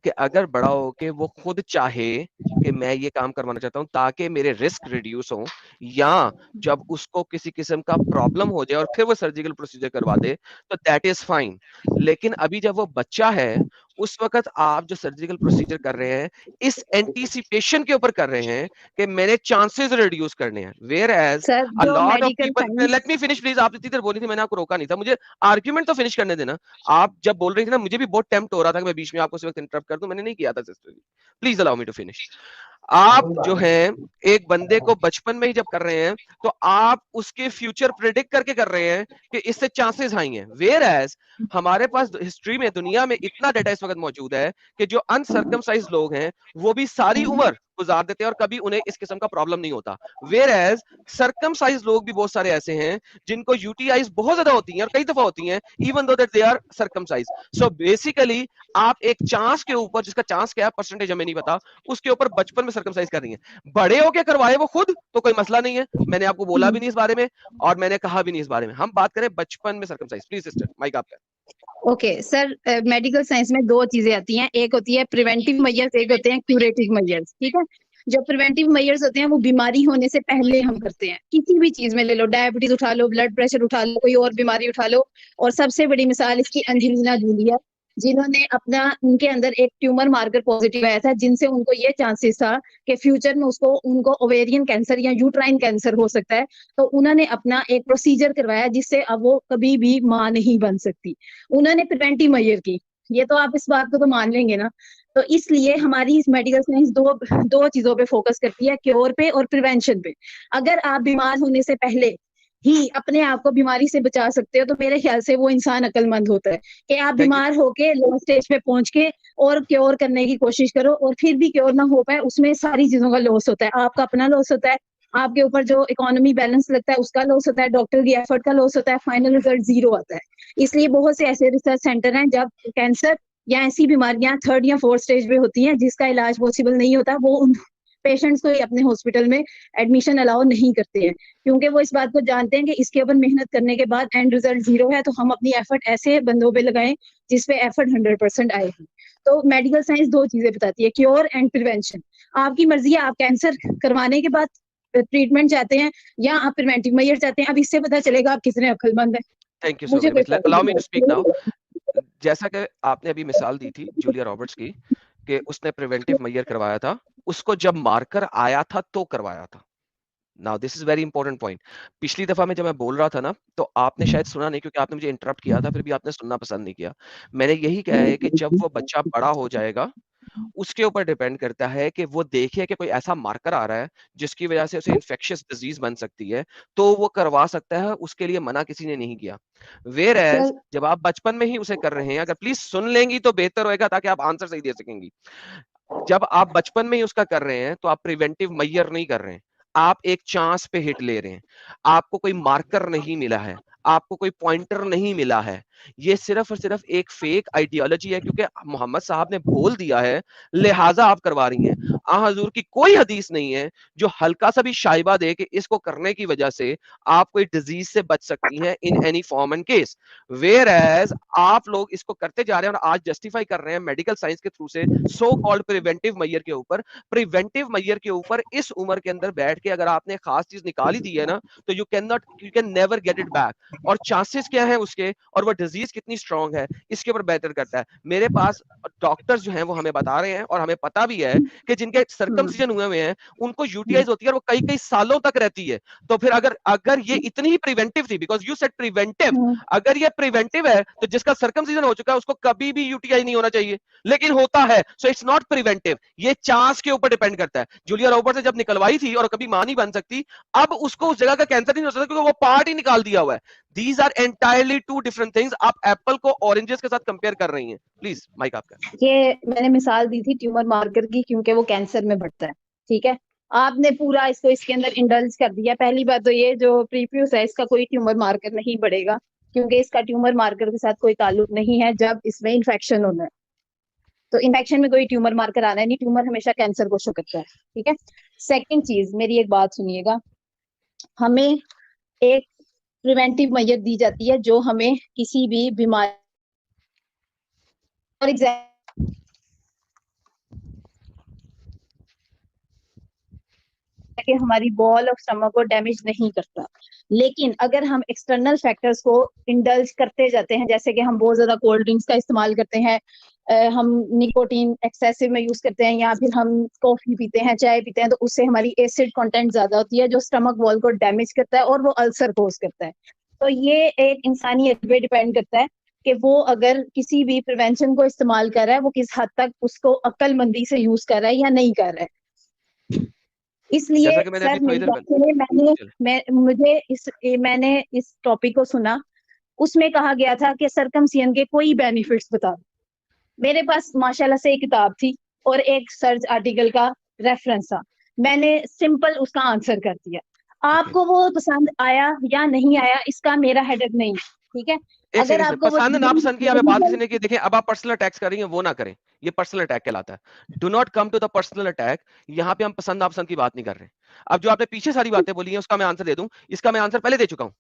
कि अगर बड़ा हो के वो खुद चाहे कि मैं ये काम करवाना चाहता हूँ ताकि मेरे रिस्क रिड्यूस हो, या जब उसको किसी किस्म का प्रॉब्लम हो जाए और फिर वो सर्जिकल प्रोसीजर करवा दे, तो दैट इज फाइन। लेकिन अभी जब वो बच्चा है, उस वक्त आप जो सर्जिकल प्रोसीजर कर रहे हैं इस एंटीसिपेशन के ऊपर कर रहे हैं कि मैंने चांसेस रिड्यूस करने हैं। वेयर एज सर अ जो lot of medical people, science let me finish please. आप इतनी देर बोली थी, मैंने आपको रोका नहीं था, मुझे आर्ग्यूमेंट तो फिनिश करने देना। आप जब बोल रही थी ना, मुझे भी बहुत टेम्प्ट हो रहा था कि मैं बीच में आपको उस वक्त इंटरप्ट कर दूं, मैंने नहीं किया था sister ji. Please allow me to finish. आप जो है एक बंदे को बचपन में ही जब कर रहे हैं तो आप उसके फ्यूचर प्रेडिक्ट करके कर रहे हैं कि इससे चांसेस हाई हैं। वेयर एज हमारे पास हिस्ट्री में, दुनिया में इतना डाटा इस वक्त मौजूद है कि जो अनसर्कमसाइज्ड लोग हैं वो भी सारी उम्र गुजार देते हैं और कभी उन्हें इस किस्म का प्रॉब्लम नहीं होता। वेयर एज सर्कमसाइज्ड लोग भी बहुत सारे ऐसे हैं जिनको यूटीआईज बहुत ज्यादा होती हैं और कई दफा होती हैं, even though that they are circumcised. So basically आप एक चांस के ऊपर, जिसका चांस क्या है परसेंटेज हमें नहीं पता, उसके ऊपर बचपन में सर्कमसाइज कर रही हैं। बड़े होके करवाए वो खुद तो कोई मसला नहीं है, मैंने आपको बोला भी नहीं इस बारे में और मैंने कहा भी नहीं इस बारे में। हम बात करें बचपन में सर्कमसाइज। प्लीज सिस्टर, माइक आपका। ओके सर, मेडिकल साइंस में दो चीजें आती हैं, एक होती है प्रिवेंटिव मेजर्स, एक होते हैं क्यूरेटिव मेजर्स, ठीक है। जो प्रिवेंटिव मेजर्स होते हैं वो बीमारी होने से पहले हम करते हैं। किसी भी चीज में ले लो, डायबिटीज उठा लो, ब्लड प्रेशर उठा लो, कोई और बीमारी उठा लो। और सबसे बड़ी मिसाल इसकी एंजेलिना जूली है, जिन्होंने अपना, उनके अंदर एक ट्यूमर मार्कर पॉजिटिव आया था जिनसे उनको ये चांसेस था कि फ्यूचर में उनको ओवेरियन कैंसर या यूट्राइन कैंसर हो सकता है। तो उन्होंने अपना एक प्रोसीजर करवाया जिससे अब वो कभी भी मां नहीं बन सकती। उन्होंने प्रिवेंटिव मेजर की। ये तो आप इस बात को तो मान लेंगे ना। तो इसलिए हमारी मेडिकल साइंस दो चीजों पे फोकस करती है, क्योर पे और प्रिवेंशन पे। अगर आप बीमार होने से पहले ही अपने आप को बीमारी से बचा सकते हो तो मेरे ख्याल से वो इंसान अक्लमंद होता है। कि आप बीमार होके लो स्टेज पे पहुंच के और क्योर करने की कोशिश करो और फिर भी क्योर ना हो पाए, उसमें सारी चीजों का लॉस होता है। आपका अपना लॉस होता है, आपके ऊपर जो इकोनॉमी बैलेंस लगता है उसका लॉस होता है, डॉक्टर की एफर्ट का लॉस होता है, फाइनल रिजल्ट जीरो आता है। इसलिए बहुत से ऐसे रिसर्च सेंटर हैं जब कैंसर या ऐसी बीमारियां 3rd या 4th स्टेज पे होती हैं जिसका इलाज पॉसिबल नहीं होता, वो उन पेशेंट्स को अपने हॉस्पिटल में एडमिशन अलाउ नहीं करते हैं, क्योंकि वो इस बात को जानते हैं कि इसके ऊपर मेहनत करने के बाद एंड रिजल्ट जीरो है, तो हम अपनी एफर्ट ऐसे बंदों पे लगाएं जिसपे एफर्ट 100% आए। तो मेडिकल साइंस दो चीजें बताती है, क्योर एंड प्रिवेंशन। आपकी मर्जी है, आप कैंसर करवाने के बाद ट्रीटमेंट चाहते हैं या आप प्रिवेंटिव मेजर चाहते हैं। अब इससे पता चलेगा आप कितने अक्लमंद हैं। Thank you so very much. Allow me to speak now. जैसा कि आपने अभी मिसाल दी थी जूलिया रॉबर्ट्स की कि उसने प्रिवेंटिव मेजर करवाया था, उसको जब मार्कर आया था तो करवाया था। Now this is very important point. पिछली दफा में जब मैं बोल रहा था ना, तो आपने शायद सुना नहीं, क्योंकि आपने मुझे इंटरप्ट किया था, फिर भी आपने सुनना पसंद नहीं किया। मैंने यही कहा है कि जब वो बच्चा बड़ा हो जाएगा, उसके ऊपर डिपेंड करता है कि वो देखे कि कोई ऐसा मार्कर आ रहा है जिसकी वजह से उसे इन्फेक्शियस डिजीज बन सकती है, तो वो करवा सकता है, उसके लिए मना किसी ने नहीं किया। वेयर एज जब आप बचपन में ही उसे कर रहे हैं, अगर प्लीज सुन लेंगी तो बेहतर होएगा, ताकि आप आंसर सही दे सकेंगी। जब आप बचपन में ही उसका कर रहे हैं, तो आप प्रिवेंटिव मेजर नहीं कर रहे हैं, आप एक चांस पे हिट ले रहे हैं। आपको कोई मार्कर नहीं मिला है, आपको कोई पॉइंटर नहीं मिला है, ये सिर्फ और सिर्फ एक फेक आइडियोलॉजी है, क्योंकि मोहम्मद साहब ने बोल दिया है, लिहाजा आप करवा रही हैं। हजूर की कोई हदीस नहीं है जो हल्का सा भी शाइबा दे कि इसको करने की वजह से आप कोई डिजीज से बच सकती हैं in any form and case. Whereas आप लोग इसको करते जा रहे हैं और आज जस्टिफाई कर रहे हैं मेडिकल साइंस के थ्रू से सो कॉल्ड प्रिवेंटिव मेजर के ऊपर। प्रिवेंटिव मेजर के ऊपर इस उम्र के अंदर बैठ के अगर आपने खास चीज निकाली दी है ना, तो you can never get it back. और चांसेस क्या है उसके, और वो डिजीज कितनी स्ट्रांग है, इसके ऊपर बेहतर करता है। मेरे पास डॉक्टर्स जो हैं वो हमें बता रहे हैं, और हमें पता भी है कि जिनके सर्कमसिजन हुए हुए हैं उनको यूटीआईज होती है, और वो कई कई सालों तक रहती है। तो फिर अगर ये इतनी ही प्रिवेंटिव थी, बिकॉज यू सेड प्रिवेंटिव, अगर ये प्रिवेंटिव है तो जिसका सर्कमसिजन हो चुका है उसको कभी भी यूटीआई नहीं होना चाहिए, लेकिन होता है। सो इट्स नॉट प्रिवेंटिव, ये चांस के ऊपर डिपेंड करता है। जूलिया रॉबर्ट्स जब निकलवाई थी और कभी मां नहीं बन सकती, अब उसको उस जगह का कैंसर नहीं हो सकता, क्योंकि वो पार्ट ही निकाल दिया हुआ है। These are entirely two different things. आप एप्पल को ऑरेंजेस के साथ कंपेयर कर रही हैं। प्लीज माइक आपका। ये मैंने मिसाल दी थी ट्यूमर मार्कर की, क्योंकि वो कैंसर में बढ़ता है, ठीक है। आपने पूरा इसको इसके अंदर इंडल्ज कर दिया। पहली बात तो ये जो प्रीफ्यूज है इसका कोई ट्यूमर मार्कर नहीं बढ़ेगा, क्योंकि इसका ट्यूमर मार्कर के साथ कोई ताल्लुक नहीं है जब इसमें इन्फेक्शन होना है। तो इन्फेक्शन में कोई ट्यूमर मार्कर आना है नहीं, ट्यूमर हमेशा कैंसर को शो करता है, ठीक है। सेकंड चीज, मेरी एक बात सुनिएगा, हमें एक प्रिवेंटिव मेजर दी जाती है जो हमें किसी भी बीमारी, फॉर एग्जाम्पल कि हमारी बॉल ऑफ स्टमक को डैमेज नहीं करता। लेकिन अगर हम एक्सटर्नल फैक्टर्स को इंडल्ज करते जाते हैं, जैसे कि हम बहुत ज्यादा कोल्ड ड्रिंक्स का इस्तेमाल करते हैं, हम निकोटीन एक्सेसिव में यूज करते हैं, या फिर हम कॉफी पीते हैं, चाय पीते हैं, तो उससे हमारी एसिड कंटेंट ज्यादा होती है जो स्टमक वॉल को डैमेज करता है और वो अल्सर कोज करता है। तो ये एक इंसानियत पे डिपेंड करता है कि वो अगर किसी भी प्रिवेंशन को इस्तेमाल कर रहा है, वो किस हद तक उसको अक्लमंदी से यूज कर रहा है या नहीं कर रहा है। इसलिए सर मैंने इस टॉपिक को सुना, उसमें कहा गया था कि सर्कमसिजन के कोई बेनिफिट्स बता दो। मेरे पास माशाल्लाह से एक किताब थी और एक सर्च आर्टिकल का रेफरेंस था, मैंने सिंपल उसका आंसर कर दिया। आपको वो पसंद आया या नहीं आया इसका मेरा हेडेक नहीं, ठीक है। अगर आपको पसंद ना पसंद की बात किसी की, देखें अब आप पर्सनल अटैक्स कर रही हैं, वो ना करें, ये पर्सनल अटैक कहलाता है। Do not come to the personal attack. यहाँ पे हम पसंद नापसंद की बात नहीं कर रहे। अब जो आपने पीछे सारी बातें बोली हैं उसका मैं आंसर दे दूं। इसका मैं आंसर पहले दे चुका हूं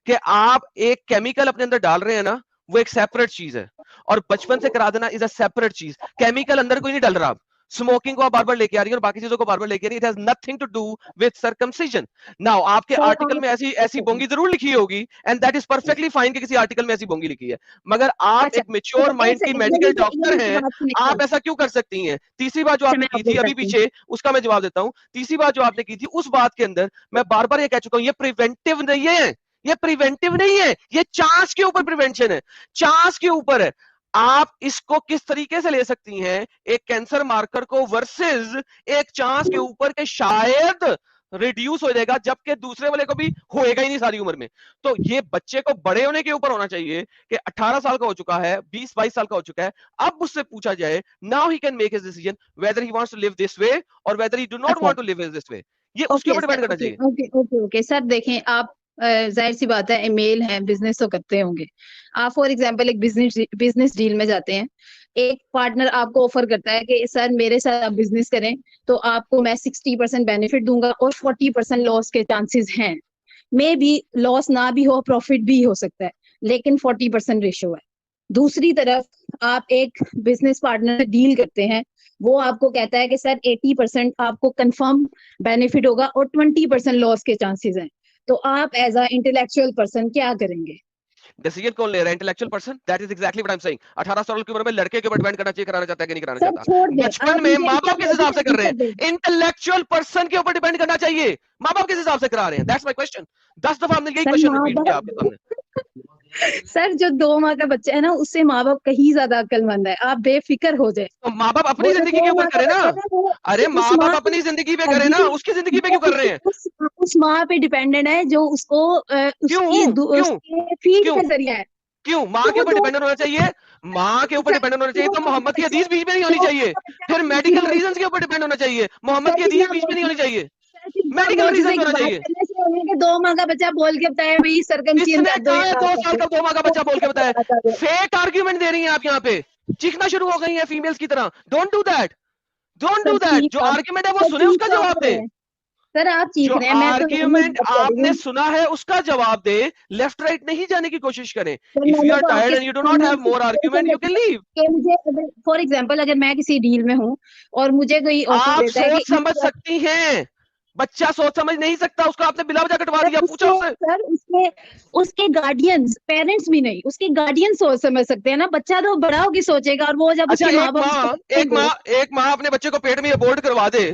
कि आप एक केमिकल अपने अंदर डाल रहे हैं ना, वो एक सेपरेट चीज है, और बचपन से करा देना इज अ सेपरेट चीज। केमिकल अंदर कोई नहीं डाल रहा। स्मोकिंग को आप बार बार लेके आ रही है और बाकी चीजों को बार बार लेके आ रही है। It has nothing to do with circumcision. Now आपके आर्टिकल में ऐसी बोंगी जरूर लिखी होगी, and that is perfectly fine कि किसी आर्टिकल में ऐसी बोंगी लिखी है, मगर आप एक मैच्योर माइंड की मेडिकल डॉक्टर हैं, आप ऐसा क्यों कर सकती हैं? तीसरी बात जो आपने की थी अभी पीछे, उसका मैं जवाब देता हूं। तीसरी बात जो आपने की थी उस बात के अंदर मैं बार बार ये कह चुका हूं, ये प्रिवेंटिव नहीं है, ये प्रिवेंटिव नहीं है, ये चांस के ऊपर प्रिवेंशन है, चांस के ऊपर है। आप इसको किस तरीके से ले सकती हैं एक कैंसर मार्कर को वर्सेस एक चांस के ऊपर के शायद रिड्यूस हो जाएगा, जबकि दूसरे वाले को भी होएगा ही नहीं सारी उम्र में। तो ये बच्चे को बड़े होने के ऊपर होना चाहिए कि 18 साल का हो चुका है, 20-22 साल का हो चुका है, अब उससे पूछा जाए, now he can make his decision whether he wants to live this way और whether he do not want to live this way. ये उसके ऊपर डिपेंड करना चाहिए। ओके सर, देखें आप जाहिर सी बात है मेल है, बिजनेस तो करते होंगे आप। फॉर एग्जांपल एक बिजनेस डील में जाते हैं, एक पार्टनर आपको ऑफर करता है कि सर मेरे साथ आप बिजनेस करें तो आपको मैं 60% बेनिफिट दूंगा और 40% लॉस के चांसेस हैं। मे बी लॉस ना भी हो, प्रॉफिट भी हो सकता है, लेकिन 40% रेशो है। दूसरी तरफ आप एक बिजनेस पार्टनर से डील करते हैं, वो आपको कहता है कि सर 80% आपको कंफर्म बेनिफिट होगा और 20% लॉस के चांसेस हैं। तो आप एज अ इंटेलेक्चुअल पर्सन क्या करेंगे? डिसीजन कौन ले रहा है? Intellectual person. That is exactly what I am saying. 18 साल की उम्र में लड़के के ऊपर डिपेंड करना चाहिए, कराना चाहता है कि नहीं कराना चाहता। बचपन में माँ बाप किस हिसाब से कर रहे हैं? इंटेलेक्चुअल पर्सन के ऊपर डिपेंड करना चाहिए, माँ बाप किस हिसाब से करा रहे हैं? That's my question. 10 दफा हमने यही क्वेश्चन रिपीट किया आपके सामने। सर जो 2 माह का बच्चा है ना, उससे माँ बाप कहीं ज्यादा अक्लमंद है, आप बेफिक्र हो जाए। तो माँ बाप अपनी जिंदगी के ऊपर करे ना। अरे माँ बाप अपनी जिंदगी पे करे ना, उसकी जिंदगी पे क्यों कर रहे हैं? उस माँ पे डिपेंडेंट है जो उसको उसके फीड का जरिया है। क्यों माँ के ऊपर डिपेंडेंट होना चाहिए? माँ के ऊपर डिपेंडेंट होना चाहिए तो मोहम्मद की हदीस बीच में नहीं होनी चाहिए। फिर मेडिकल रीजंस के ऊपर डिपेंड होना चाहिए, मोहम्मद की हदीस बीच में नहीं होनी चाहिए। मेडिकल रीजन होना चाहिए। 2 माह का बच्चा बोल के बताया भाई सर्कमसिजन कर दो। 2 साल का 2 माह का बच्चा बोल के बताया? फेक आर्ग्यूमेंट दे रही हैं आप यहाँ पे, चीखना शुरू हो गई हैं फीमेल्स की तरह। Don't do that, don't do that. जो आर्ग्यूमेंट है वो सुने, उसका जवाब दे। सर आप चीख रहे हैं, मैं तो आर्ग्यूमेंट आपने सुना है उसका जवाब दे, लेफ्ट राइट नहीं जाने की कोशिश करें। If you are tired and you do not have more argument, you can leave. मुझे फॉर एग्जांपल अगर मैं किसी डील में हूँ और मुझे कोई ऑफर आप देता है सोच समझ सकती हैं, बच्चा सोच समझ नहीं सकता, उसको आपने बिला वजह कटवा दिया। पूछा उससे। सर उसके गार्डियंस, पेरेंट्स भी नहीं, उसके गार्डियंस सोच समझ सकते हैं ना। बच्चा तो बड़ा होके सोचेगा और वो जब अच्छा, एक माँ अपने बच्चे को पेट में अबॉर्ट करवा दे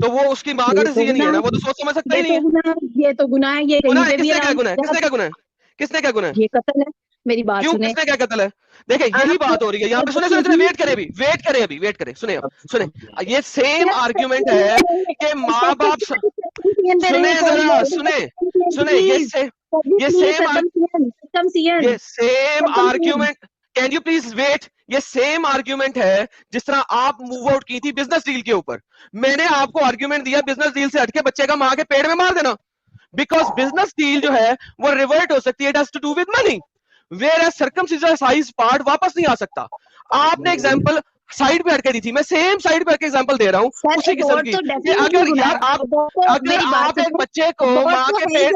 तो वो उसकी माँ का डिसीजन नहीं है ना, वो तो सोच समझ सकता ही नहीं है। ये तो गुनाह है, ये कहीं पे भी किसने क्या गुनाह है? किसने क्या गुनाह है? किसने क्या गुनाह है? ये कत्ल है। मेरी बात क्यों? सुने। किसने क्या कत्ल है? देखिए यही बात हो रही है यहाँ पे। सुने, वेट करें अभी, वेट करें, सुने अब, सुने। ये सेम आर्ग्यूमेंट है कि माँ बाप, सुने जरा, सुने, ये same argument, can you please wait. ये सेम आर्ग्यूमेंट है जिस तरह आप मूव आउट की थी बिजनेस डील के ऊपर। मैंने आपको आर्ग्यूमेंट दिया बिजनेस डील से हटके बच्चे का माँ के पेट में मार देना, बिकॉज बिजनेस डील जो है वो रिवर्ट हो सकती है, it has to do with money, where circumcision size part वापस नहीं आ सकता। आपने एग्जांपल साइड पे हटके दी थी, मैं सेम साइड पे हटके एग्जांपल दे रहा हूँ उसी किस्म की। अगर यार आप एक बच्चे को माँ के पेट,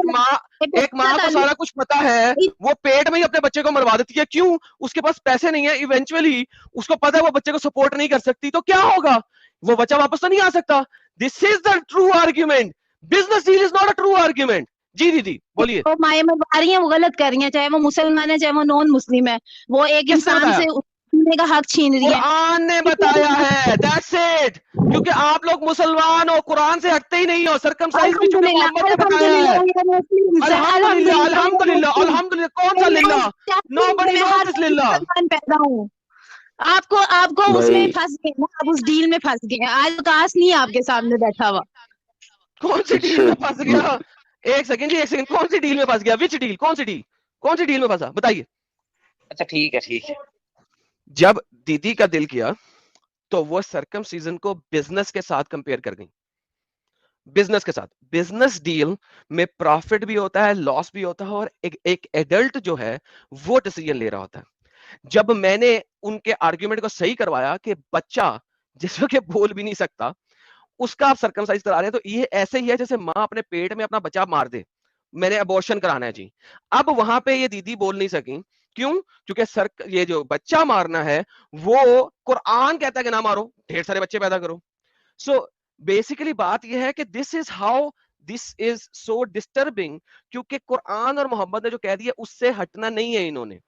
एक माँ को सारा कुछ पता है, वो पेट में ही अपने बच्चे को मरवा देती है, क्यों? उसके पास पैसे नहीं है, इवेंचुअली उसको पता है वो बच्चे को सपोर्ट नहीं कर सकती, तो क्या होगा? वो बच्चा वापस तो नहीं आ सकता। This is the true argument. Business deal is not a true argument. जी दीदी बोलिए। वो माए मरवा रही है, वो गलत कर रही है, चाहे वो मुसलमान है चाहे वो नॉन मुस्लिम है, वो एक इंसान से जीने का हक छीन रही है। कुरान ने बताया है, दैट्स इट। क्योंकि आप लोग मुसलमान हो, कुरान से हटते ही नहीं हो। सर्कमसाइज भी चूंकि मोहम्मद ने बताया है। अल्हम्दुलिल्लाह, अल्हम्दुलिल्लाह, अल्हम्दुलिल्लाह। कौन सा लिल्लाह? नोबडी नोस दिस लिल्लाह। पैदा हूं, आपको उसमें फंस गए ना, आप उस डील में फंस गए। आज काश नहीं आपके सामने बैठा हुआ। कौन सी डील में फंस गया? एक सेकंड जी, एक सेकंड। कौन सी डील में फंस गया? Which deal? कौन सी डील में फंसा? बताइए। अच्छा ठीक है। जब दीदी का दिल किया तो वो सर्कमसीजन को बिजनेस के साथ कंपेयर कर गई। बिजनेस के साथ, बिजनेस डील में प्रॉफिट भी होता है, लॉस भी होता है, और एक एडल्ट जो है वो डिसीजन ले रहा होता है। जब मैंने उनके आर्ग्यूमेंट को सही करवाया कि बच्चा जिसको के बोल भी नहीं सकता उसका आप सर्कमसाइज करा रहे हैं, तो ये ऐसे ही है जैसे माँ अपने पेट में अपना बच्चा मार दे। मैंने अबॉर्शन कराना है जी। अब वहां पे ये दीदी बोल नहीं सकी, क्यों? क्योंकि ये जो बच्चा मारना है वो कुरान कहता है कि ना मारो, ढेर सारे बच्चे पैदा करो। सो बेसिकली बात यह है कि दिस इज सो डिस्टर्बिंग, क्योंकि कुरान और मोहम्मद ने जो कह दिया उससे हटना नहीं है इन्होंने।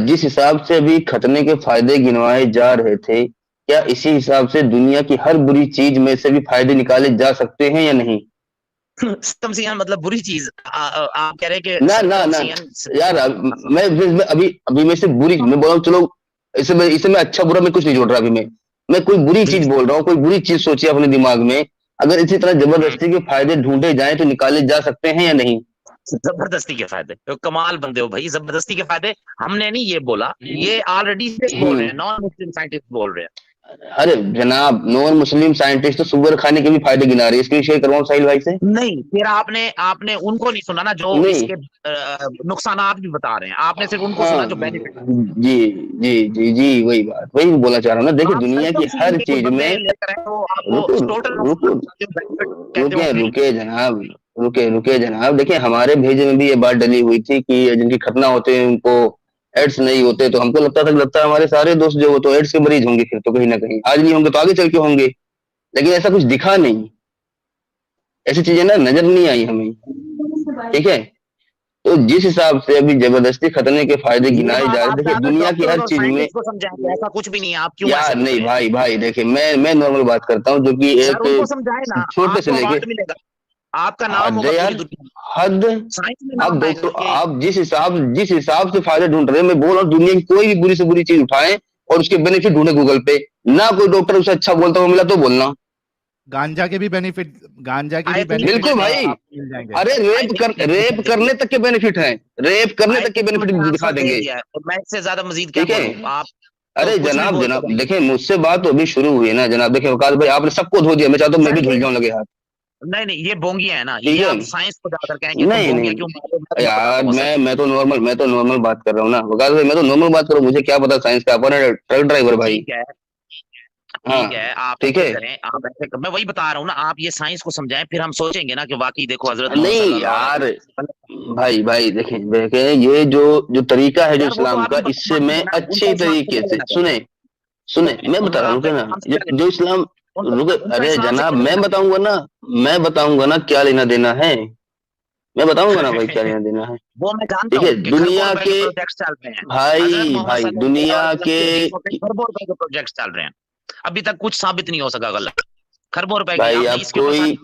जिस हिसाब से अभी खतने के फायदे गिनवाए जा रहे थे, क्या इसी हिसाब से दुनिया की हर बुरी चीज में से भी फायदे निकाले जा सकते हैं या नहीं? सर्कमसिजन मतलब बुरी चीज आप कह रहे हैं कि ना यार, मैं अभी मैं सिर्फ बुरी मैं बोल रहा हूँ। चलो इसमें अच्छा बुरा मैं कुछ नहीं जोड़ रहा। अभी मैं कोई बुरी चीज बोल रहा हूँ। कोई बुरी चीज सोचिए अपने दिमाग में, अगर इसी तरह जबरदस्ती के फायदे ढूंढे जाएं तो निकाले जा सकते हैं या नहीं? जबरदस्ती के फायदे, तो कमाल बंदे हो भाई। जबरदस्ती के फायदे हमने नहीं ये बोला, ये ऑलरेडी बोल रहे हैं, नॉन मुस्लिम साइंटिस्ट बोल रहे हैं। अरे जनाब, नॉन मुस्लिम साइंटिस्ट तो सुगर खाने के भी फायदे गिना रहे हैं। इसके शेयर करवाऊं साहिल भाई से? नहीं, फिर आपने उनको नहीं सुना ना जो इसके नुकसानात भी बता रहे हैं। आपने सिर्फ उनको सुना जो बेनिफिट। जी वही बोलना चाह रहा हूँ ना। देखिए दुनिया की हर चीज में रुके जनाब। देखिए हमारे भेजे में भी ये बात डली हुई थी कि जिनकी खतना होते हैं उनको एड्स नहीं होते, तो हमको लगता है हमारे सारे दोस्त जो वो तो एड्स के मरीज होंगे। फिर तो कहीं ना कहीं आज नहीं होंगे तो आगे चल के होंगे, लेकिन ऐसा कुछ दिखा नहीं, ऐसी चीजें ना नजर नहीं आई हमें। ठीक है, तो जिस हिसाब से अभी जबरदस्ती खतरने के फायदे ये गिनाए बात जा रहे, आप देखिए ज्यादा दुनिया की डॉक्टर हर और चीज में साइंटिस्ट को समझाएंगे, ऐसा कुछ भी नहीं है, आप क्यों ऐसे यार बोल नहीं रहे हैं? भाई, भाई देखिए मैं नॉर्मल बात करता हूँ, जो कि सर उनको एक समझाए ना, छोटे से आपको लेके अवार्ड मिलेगा, आपका नाम हद होगा है पूरी यार, दुनिया में, हद। साइंस में आप नाम आएगा डॉक्टर, कि आप जिस हिसाब से फायदे ढूंढ रहे हैं, मैं बोल रहा हूँ दुनिया की कोई भी बुरी से बुरी चीज उठाएं और उसके बेनिफिट ढूंढे गूगल पे, ना कोई डॉक्टर उसे अच्छा बोलता हुआ मिला तो बोलना। गांजा के भी बेनिफिट आए तो बिल्कुल भाई, आपको मिल जाएंगे। अरे रेप करने तक के बेनिफिट हैं, रेप करने तक के बेनिफिट दिखा आंसर दे देंगे, दिया है, और मैं इससे ज्यादा मजीद क्या ठीक है। बोलूं, आप तो अरे कुछ भी जनाब, बोलते जनाब रहेंगे। देखिए, मुझसे बात तो अभी शुरू हुई है ना जनाब, देखिए वकास भाई आपने सबको धो दिया, मैं चाहता हूँ मैं सर भी धुल ये जाऊं लगे हाथ, नहीं, ये बोंगिया है ना, ठीक ये है। आप साइंस को जाकर कहेंगे तुम नहीं बोंगिया क्यों नहीं मारे, मैं तुम्हें यार, बताता हूँ सर। मैं तो नॉर्मल बात कर रहा हूँ ना वकास भाई, मैं तो नॉर्मल बात कर रहा हूँ, मुझे क्या पता साइंस का, अपन ट्रक ड्राइवर भाई। ठीक है, हाँ ठीक है, आप ठीक ऐसे है। करें, आप ऐसे मैं वही बता रहा हूँ ना, आप ये साइंस को समझाएं, फिर हम सोचेंगे ना कि वाकई देखो हजरत मोहम्मद नहीं सल्लल्लाहु यार अलैहि वसल्लम। भाई, भाई देखें देखें, ये जो जो तरीका है जो यार वो तो इस्लाम आप का, ही इससे मानेंगे मैं ना, अच्छी उनका इस्लाम से तरीके क्या से लेना देना सुने, सुने मैं बता उनका रहा हूँ, आपका रुके ना, इस्लाम से क्या लेना जो देना? इस्लाम, रुके, उनका अरे इस्लाम से जनाब क्या लेना मैं बताऊंगा ना क्या लेना देना है, मैं बताऊंगा ना भाई क्या देना? लेना देना है, वो मैं जानता ठीक है। हूँ कि खरबों दुनिया रुपए के के प्रोजेक्ट्स चल रहे हैं, हजरत भाई, मोहम्मद भाई सल्लल्लाहु दुनिया अलैहि वसल्लम के की हदीसों पे खरबों रुपए के प्रोजेक्ट्स चल रहे हैं, अभी तक कुछ साबित नहीं हो सका गलत, खरबों रुपए की, भाई आपने आप इसके ऊपर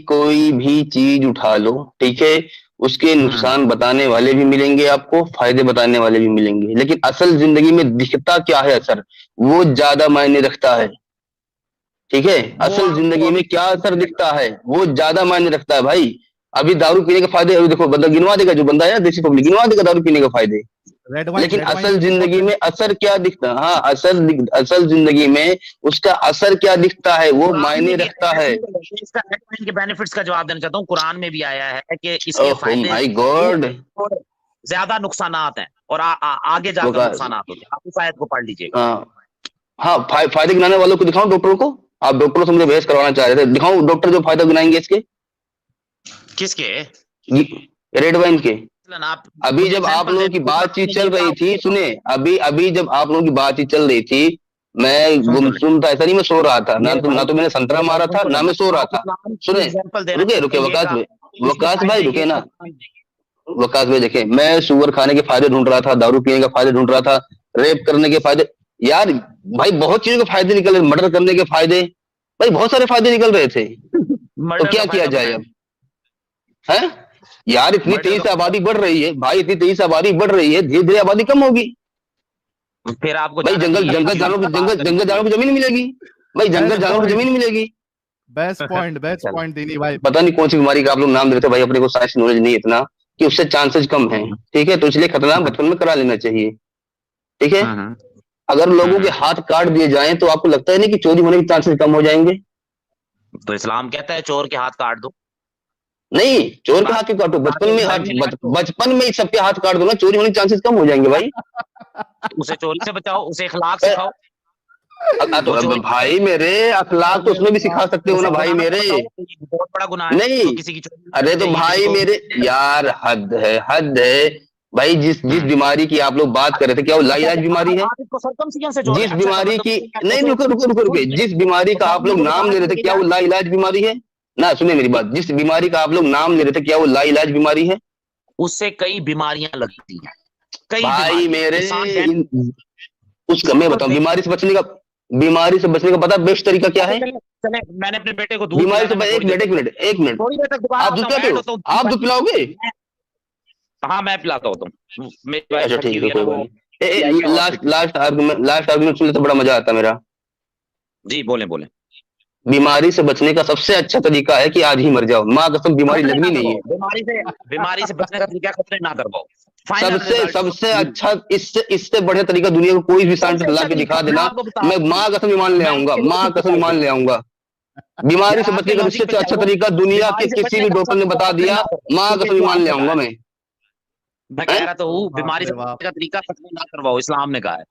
कोई भी चीज उठा लो, ठीक है, उसके नुकसान बताने वाले भी मिलेंगे आपको, फायदे बताने वाले भी मिलेंगे, लेकिन असल जिंदगी में दिखता क्या है असर, वो ज्यादा मायने रखता है, ठीक है। वो असल आपको जिंदगी अभी में क्या साबित असर नहीं दिखता होगा। है वो ज्यादा मायने रखता है भाई। अभी दारू पीने के फायदे, अभी देखो बंदा गिनवा देगा, जो बंदा है ना देसी पब्लिक गिनवा देगा दारू पीने के फायदे, लेकिन रेड वाइन असल से भी बहुत जिंदगी में असर क्या दिखता, हाँ असल जिंदगी में उसका असर क्या दिखता है वो कुरान मायने में भी रखता आया है, है। इसका हेडलाइन के बेनिफिट्स का जवाब देना चाहता हूँ, कुरान में भी आया है कि इसके ओह फायदे माय गॉड। और ज्यादा नुकसानात हैं, और आगे जाकर वकास, नुकसानात होते हैं, आप इस आयत को पढ़ लीजिएगा। हाँ हाँ, फायदे गिनाने वालों को दिखाऊं, डॉक्टरों को, आप डॉक्टरों से मुझे बहस करवाना चाह रहे थे, दिखाऊं डॉक्टर जो फायदा गिनाएंगे इसके, किसके? रेड वाइन के। आप अभी मुझे जब आप एग्जांपल लोगों देने की को बातचीत ये चल रही थी, बताओ, सुने, अभी जब आप लोगों की बातचीत चल रही थी, मैं सुन तो ले गुमसुम था, ऐसा नहीं मैं सो रहा था ना, मेरे ना भाई, तो मैंने संतरा मेरे भाई मारा सुन था तो ना मैं लेना, सो रहा आप था। इस्लाम की सुने, एग्जांपल देना रुके चाहते रुके हैं, ये वकास कहा भाई, इसके वकास भाई फायदे ये रुके ना, नुकसान ये। वकास भाई देखे, मैं सुअर खाने के फायदे ढूंढ रहा था, दारू पीने के फायदे ढूंढ रहा था, रेप करने के फायदे, यार भाई बहुत चीजों के फायदे निकल रहे, मर्डर करने के फायदे, भाई बहुत सारे फायदे निकल रहे थे, तो मर्डर का क्या किया फायदा जाए बताएं, अब, है यार, इतनी मर्डर तेजी का से फायदा आबादी बढ़ रही है भाई, इतनी तेजी से आबादी बढ़ रही है, धीरे धीरे आबादी कम होगी फिर आपको भाई, जाना जंगल चाहिए जंगल किसी जानवरों को, बात करने जंगल के लिए। जानवरों को जमीन मिलेगी भाई, जंगल बेस्ट जानवरों को पॉइंट, जमीन मिलेगी। बेस्ट चलो पॉइंट दीनी भाई। पता नहीं कौन सी बीमारी का आप लोग नाम दे रहे थे भाई, अपने को साइंस नॉलेज नहीं इतना, कि उससे चांसेस कम है, ठीक है, तो इसलिए खतरनाक बचपन में करा लेना चाहिए, ठीक है। हम्म अगर लोगों के हम्म हाथ काट दिए जाएं तो आपको लगता है नहीं कि चोरी होने के चांसेस कम हो जाएंगे। तो इस्लाम कहता है चोर के हाथ काट दो, नहीं, चोर के बात हाथ क्यों काटो, बचपन काटो में भाई हाथ मेरे काट दो, बचपन में ही सबके हाथ काट दो ना, चोरी होने के चांसेस कम हो जाएंगे भाई। उसे चोरी से बचाओ, उसे इखलाक ए, सिखाओ, तो वो अब चोरी करे, भाई मेरे, अखलाक तो उसमें भी सिखा सकते हो ना उसे भाई गुनाह मत मेरे। बताओ कि ये बहुत बड़ा गुनाह है, नहीं, तो किसी की चोरी अरे करनी तो चाहिए, किसी भाई को मेरे, यार हद है, हद है भाई, जिस जिस बीमारी की आप लोग बात कर रहे थे, क्या वो लाइलाज बीमारी है, आप इसको सर्कमसिजन से जोड़ रहे जिस हैं, अच्छा बीमारी मतलब की, कि नहीं जैसे रुको रुको रुको रुके, जिस बीमारी का आप लोग मुझे नाम बताना ले रहे थे, चाहिए क्या वो यार, लाइलाज बीमारी है, ना सुने मेरी बात, जिस बीमारी का आप लोग नाम ले रहे थे, क्या वो लाइलाज बीमारी है उससे कई बीमारियां लगती हैं, कई भाई बीमारियां मेरे, इंसान उसका मैं उसको बताऊं, देख, बीमारी से बचने का पता बेस्ट तरीका क्या अच्छा है, चले चले, मैंने अपने बेटे को दूध बीमारी पिलाना से है, मैं एक मिनट एक मिनट एक मिनट, थोड़ी देर तक दोबारा आप दूध आता हूँ, पिलाते ऐड हो, होता हूँ, आप दूध पिलाओगे, हाँ मैं पिलाता होता हूँ, मेरी वाइफ अच्छा छटकी ठीक हुई है है ना, कोई बात वो नहीं, लास्ट हॉस्पिटल। लास्ट आर्गुमेंट सुन ले तो बड़ा मजा आता है मेरा। जी बोले बोले, बीमारी से बचने का सबसे अच्छा तरीका है कि आज ही मर जाओ, माँ कसम बीमारी खतरे लगनी ना नहीं करो, है, बीमारी से बचने का तरीका खतरे ना करो, फाइनल सबसे रिजल्ट सबसे अच्छा, इससे इससे बढ़िया तरीका दुनिया को कोई भी सबसे साइंटिस्ट ला अच्छा के तरीका दिखा मैं देना, आपको बता मैं रहा हूँ, माँ कसम ईमान ले मैं आऊंगा, आपके माँ लॉजिक पे कसम चल ईमान ले रहा हूँ, आऊंगा। बीमारी यार से आपके बचने का लॉजिक पे सबसे चल अच्छा रहा हूँ, तरीका दुनिया के बीमारी से किसी बचने भी का डॉक्टर सबसे ने अच्छा बता खतरे दिया, ना करो, माँ क्योंकि कसम इस्लाम ईमान ले ने कहा आऊंगा है, मैं मैं। कह रहा तो हूँ बाप बीमारी रे से बाप। बचने का तरीका खतरे ना करवाओ, इस्लाम ने कहा है।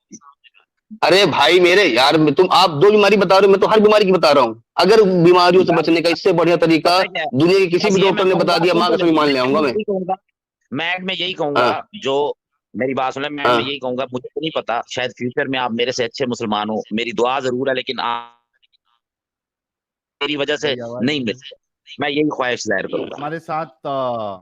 अरे भाई मेरे यार, तुम आप दो बीमारी बता रहे हो, मैं तो हर बीमारी की बता रहा हूँ, अगर बीमारियों से बचने का इससे बढ़िया तरीका पता है क्या है? दुनिया के किसी बस भी ये डॉक्टर मैं ने बता कहूंगा, दिया, सुन माँ तो कसम ले, ईमान ले आऊंगा मैं। मैं एड में यही कहूंगा, हाँ जो मेरी बात सुने, मैं एड में हाँ, यही कहूंगा, मुझे तो नहीं पता, शायद फ्यूचर में आप मेरे से अच्छे मुसलमान हो, मेरी दुआ जरूर है, लेकिन आप मेरी वजह से भाई आवाज नहीं मिल, मैं यही ख्वाहिश जाहिर करूंगा। हमारे साथ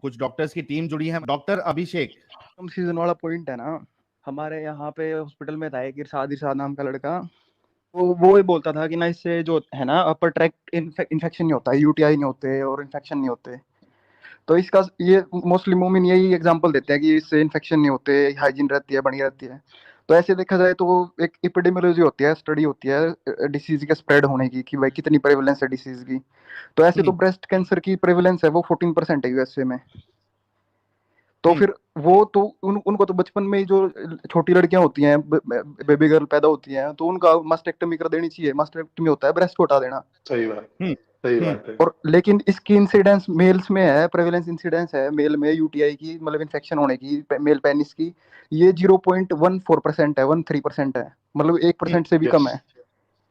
कुछ डॉक्टर्स की टीम जुड़ी है। डॉक्टर अभिषेक, कम सीजन वाला पॉइंट है ना, हमारे यहाँ पे हॉस्पिटल में था एक इरशाद नाम का लड़का, वो ही बोलता था कि ना इससे जो है ना अपर ट्रैक्ट इन्फेक्शन नहीं होता, यूटीआई नहीं होते और इन्फेक्शन नहीं होते। तो इसका ये मोस्टली मोमिन यही एग्जांपल देते हैं कि इससे इन्फेक्शन नहीं होते, हाइजीन रहती है, बढ़िया रहती है। तो ऐसे देखा जाए तो एक एपिडेमियोलॉजी होती है, स्टडी होती है डिसीज के स्प्रेड होने की कि भाई कितनी प्रेवलेंस है डिसीज की। तो ऐसे तो ब्रेस्ट कैंसर की प्रेवलेंस है वो 14% है यूएसए में। तो फिर वो तो उनको तो बचपन में ही जो छोटी लड़कियां होती हैं, बेबी गर्ल पैदा होती हैं, तो उनका मास्टेक्टमी कर देनी चाहिए। मास्टेक्टमी होता है ब्रेस्ट को हटा देना। सही बात, सही बात है। और लेकिन इसकी इंसिडेंस मेल्स में है, प्रेवलेंस इंसिडेंस है मेल में यूटीआई की, मतलब इन्फेक्शन होने की मेल पेनिस की, ये 0.14% है, 13% है, मतलब 1% से भी कम है।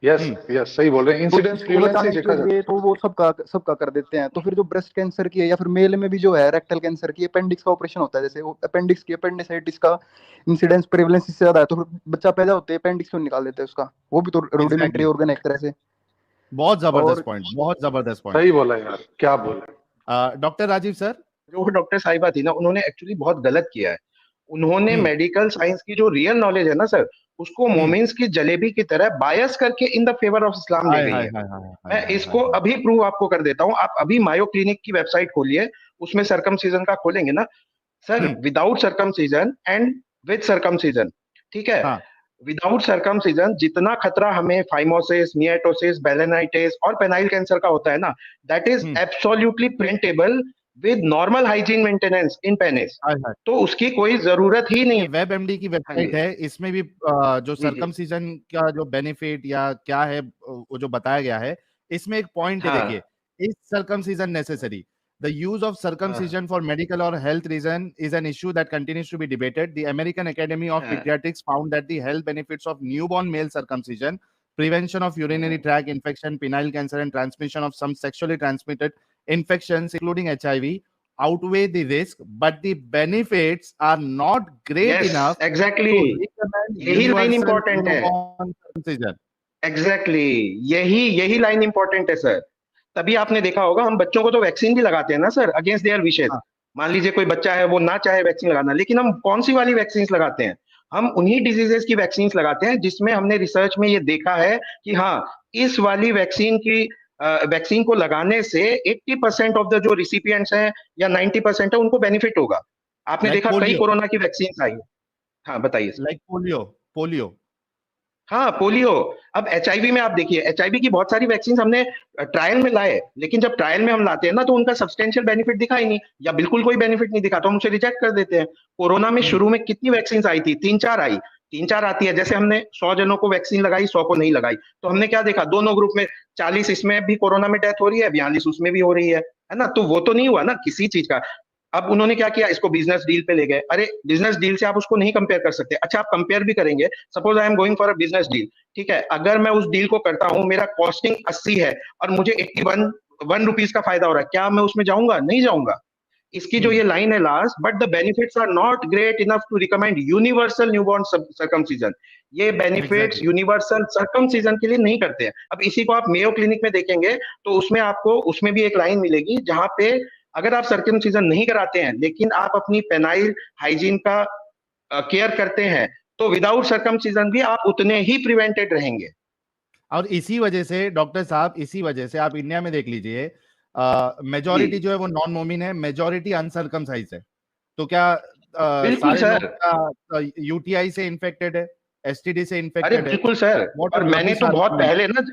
यस सही बोल रहे हैं। इंसिडेंस प्रीवलेंस ही देखा जाता है तो वो सबका कर देते हैं। तो फिर जो ब्रेस्ट कैंसर की है या फिर मेल में भी जो है रेक्टल कैंसर की, अपेंडिक्स का ऑपरेशन होता है, जैसे अपेंडिक्स की अपेंडिसाइटिस का इंसिडेंस प्रेवलेंस इससे ज्यादा है, तो फिर बच्चा पैदा होते हैं अपेंडिक्स को निकाल देते हैं उसका। वो भी तो रूडिमेंट्री ऑर्गन एक तरह से। बहुत जबरदस्त पॉइंट, बहुत जबरदस्त पॉइंट। सही बोला यार, क्या बोला। डॉक्टर राजीव सर, जो डॉक्टर साहिबा थी ना, उन्होंने एक्चुअली बहुत गलत किया है। उन्होंने मेडिकल साइंस की जो रियल नॉलेज है ना सर, उसको मोमेंट्स की जलेबी की तरह बायस करके in the favour of Islam ले गई है। मैं इसको अभी प्रूव आपको कर देता हूँ। आप अभी मायो क्लिनिक की वेबसाइट खोलिए, उसमें सर्कमसीजन का खोलेंगे ना sir, without circumcision and with circumcision, ठीक है। विदाउट सर्कमसीजन जितना खतरा हमें फाइमोसिस, मियाटोसिस, बेलेनाइटिस और पेनाइल कैंसर का होता है ना, that is absolutely preventable with normal hygiene maintenance in penis. तो उसकी कोई जरूरत ही नहीं। WebMD की वेबसाइट है, इसमें भी जो सर्कमसीजन का जो बेनिफिट या क्या है वो जो बताया गया है, इसमें एक पॉइंट है, देखिए, is circumcision necessary? The use of circumcision for medical or health reason is an issue that continues to be debated. The American Academy of Pediatrics found that the health benefits of newborn male circumcision, prevention of urinary tract infection, penile cancer, and transmission of some sexually transmitted infections, including HIV, outweigh the risk, but the benefits are not great enough. Exactly. यही line important है। Exactly. यही line important है sir. तभी आपने देखा होगा, हम बच्चों को तो वैक्सीन भी लगाते हैं ना सर, अगेंस्ट देयर विशेस। मान लीजिए कोई बच्चा है, वो ना चाहे वैक्सीन लगाना, लेकिन हम कौन सी वाली वैक्सीन लगाते हैं? हम उन्हीं डिजीजेस की वैक्सीन लगाते हैं जिसमें हमने रिसर्च में ये देखा है कि हाँ, इस वाली वैक्सीन को लगाने से 80% ऑफ द जो रिसिपिएंट्स हैं या 90% है, उनको बेनिफिट होगा। आपने देखा कई कोरोना की वैक्सीन आई। हाँ बताइए। Like polio. हाँ, पोलियो। अब HIV में आप देखिए, HIV की बहुत सारी वैक्सीन हमने ट्रायल में लाए, लेकिन जब ट्रायल में हम लाते हैं ना, तो उनका सब्सटेंशियल बेनिफिट दिखा ही नहीं, या बिल्कुल कोई बेनिफिट नहीं दिखा, तो हम उसे रिजेक्ट कर देते हैं। कोरोना में शुरू में कितनी वैक्सीन आई थी? 3-4 आई। 3-4 आती है। जैसे हमने 100 जनों को वैक्सीन लगाई, 100 को नहीं लगाई, तो हमने क्या देखा? दोनों ग्रुप में 40 इसमें भी कोरोना में डेथ हो रही है, 42 उसमें भी हो रही है ना। तो वो तो नहीं हुआ ना किसी चीज का। अब उन्होंने क्या किया? इसको बिजनेस डील पे ले गए। अरे बिजनेस डील से आप उसको नहीं कंपेयर कर सकते। अच्छा, आप कंपेयर भी करेंगे, suppose I am going for a business deal, ठीक है। अगर मैं उस डील को करता हूं, मेरा कॉस्टिंग 80 है और मुझे 81 रुपीज का फायदा हो रहा है, क्या मैं उसमें जाऊंगा? नहीं जाऊंगा। इसकी जो ये लाइन है last, but the benefits are not great enough to recommend universal newborn circumcision. ये बेनिफिट्स यूनिवर्सल सर्कमसीजन के लिए नहीं करते हैं। अब इसी को आप मेयो क्लिनिक में देखेंगे तो उसमें आपको उसमें भी एक लाइन मिलेगी जहां पे अगर आप सर्कमसीजन नहीं कराते हैं, लेकिन आप अपनी पेनाइल हाइजीन का केयर करते हैं, तो विदाउट सर्कमसीजन भी आप उतने ही प्रिवेंटेड रहेंगे। और इसी वजह से डॉक्टर साहब, इसी वजह से आप इंडिया में देख लीजिए, मेजॉरिटी जो है वो नॉन मोमिन है, मेजॉरिटी अनसर्कमसाइज है। तो क्या बिल्कुल सर, यूटीआई से इन्फेक्टेड है, एसटीडी से इन्फेक्टेड है? अरे बिल्कुल सर। और मैंने तो बहुत पहले ना,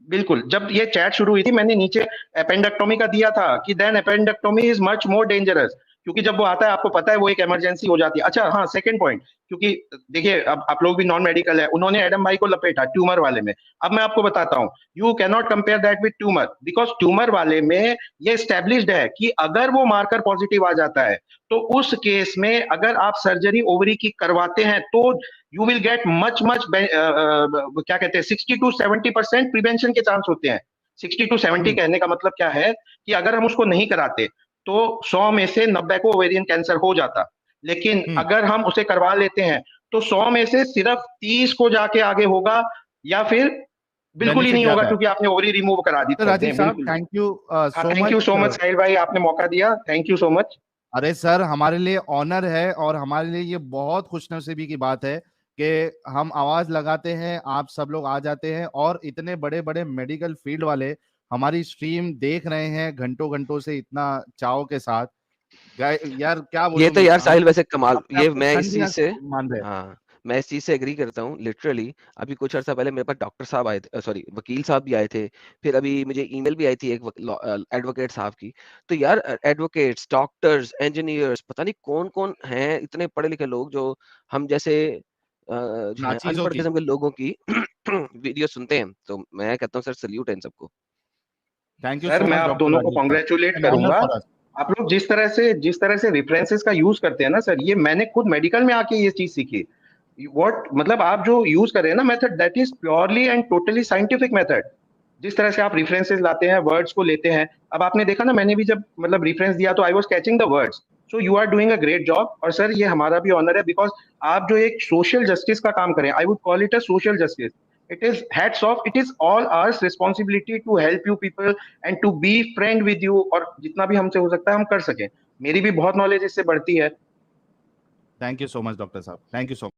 बिल्कुल, जब ये चैट शुरू हुई थी, मैंने नीचे एपेंडेक्टोमी का दिया था कि then appendectomy is much more dangerous, क्योंकि जब वो आता है, आपको पता है, वो एक इमरजेंसी हो जाती है। अच्छा हाँ, सेकंड पॉइंट, क्योंकि देखिए अब आप लोग भी नॉन मेडिकल है, उन्होंने एडम भाई को लपेटा ट्यूमर वाले में। अब मैं आपको बताता हूँ, you can not compare that with tumour, because tumour वाले में ये एस्टेब्लिश्ड है कि अगर वो मार्कर पॉजिटिव आ जाता है, तो उस केस में अगर आप सर्जरी ओवरी की करवाते हैं, तो यू विल गेट मच क्या कहते हैं, 60 to 70% प्रिवेंशन के चांस होते हैं। 60 to 70 कहने का मतलब क्या है कि अगर हम उसको नहीं कराते तो 100 में से 90 को ओवेरियन कैंसर हो जाता, लेकिन अगर हम उसे करवा लेते हैं तो 100 में से सिर्फ 30 को जाके आगे होगा, या फिर बिल्कुल ही बेनिफिट नहीं होगा ज्यादा है। क्योंकि आपने ओवरी रिमूव करा दी तो थोड़े राजीव हैं, साहब, बिल्कुल। थैंक यू हाँ, so thank you so much much. Sahil भाई, आपने मौका दिया, थैंक यू सो मच। अरे सर, हमारे लिए ऑनर है और हमारे लिए ये बहुत खुशनसीबी की बात है कि हम आवाज लगाते हैं, आप सब लोग आ जाते हैं और इतने बड़े बड़े मेडिकल फील्ड वाले हमारी स्ट्रीम देख रहे हैं घंटों घंटों से इतना चाव के साथ। यार क्या ये बोलूं, तो यार हम साहिल तो वैसे कमाल, अपने आप ये को मैं इस धन्य चीज से, मान रहे हैं। हाँ मैं इस चीज से एग्री करता हूँ लिटरली। अभी कुछ अर्सा पहले मेरे पास डॉक्टर साहब आए थे, सॉरी वकील साहब भी आए थे, फिर अभी मुझे ईमेल भी आई थी एक एडवोकेट साहब की। तो यार एडवोकेट्स, डॉक्टर्स, इंजीनियर्स, पता नहीं कौन कौन हैं इतने पढ़े लिखे लोग जो हम जैसे जो है नाचीजों अनपढ़ की। किस्म के लोगों की वीडियो सुनते हैं। तो मैं कहता हूँ सर सल्यूट है इन सबको। थैंक यू सर सो मैं मच आप डॉक्टर दोनों को राजीव साहब, कॉन्ग्रेचुलेट एन ऑनर करूंगा। For us. आप लोग जिस तरह से रेफरेंसेस का यूज करते हैं ना सर, ये मैंने खुद मेडिकल में आके ये चीज सीखी। व्हाट मतलब आप जो यूज कर रहे हैं ना method, that is purely and totally scientific method. जिस तरह से आप रेफरेंसेस लाते हैं, वर्ड्स को लेते हैं, अब आपने देखा ना, मैंने भी जब मतलब रेफरेंस दिया तो I was catching the words. So you are doing a great job. और सर ये हमारा भी ऑनर है बिकॉज आप जो एक सोशल जस्टिस का काम करें, I would call it a social justice. It is hats off, it is all ours responsibility to help you people and to be friend with you, और जितना भी हमसे हो सकता है हम कर सकें। मेरी भी बहुत नॉलेज इससे बढ़ती है। Thank you so much doctor साहब, थैंक यू सो मच।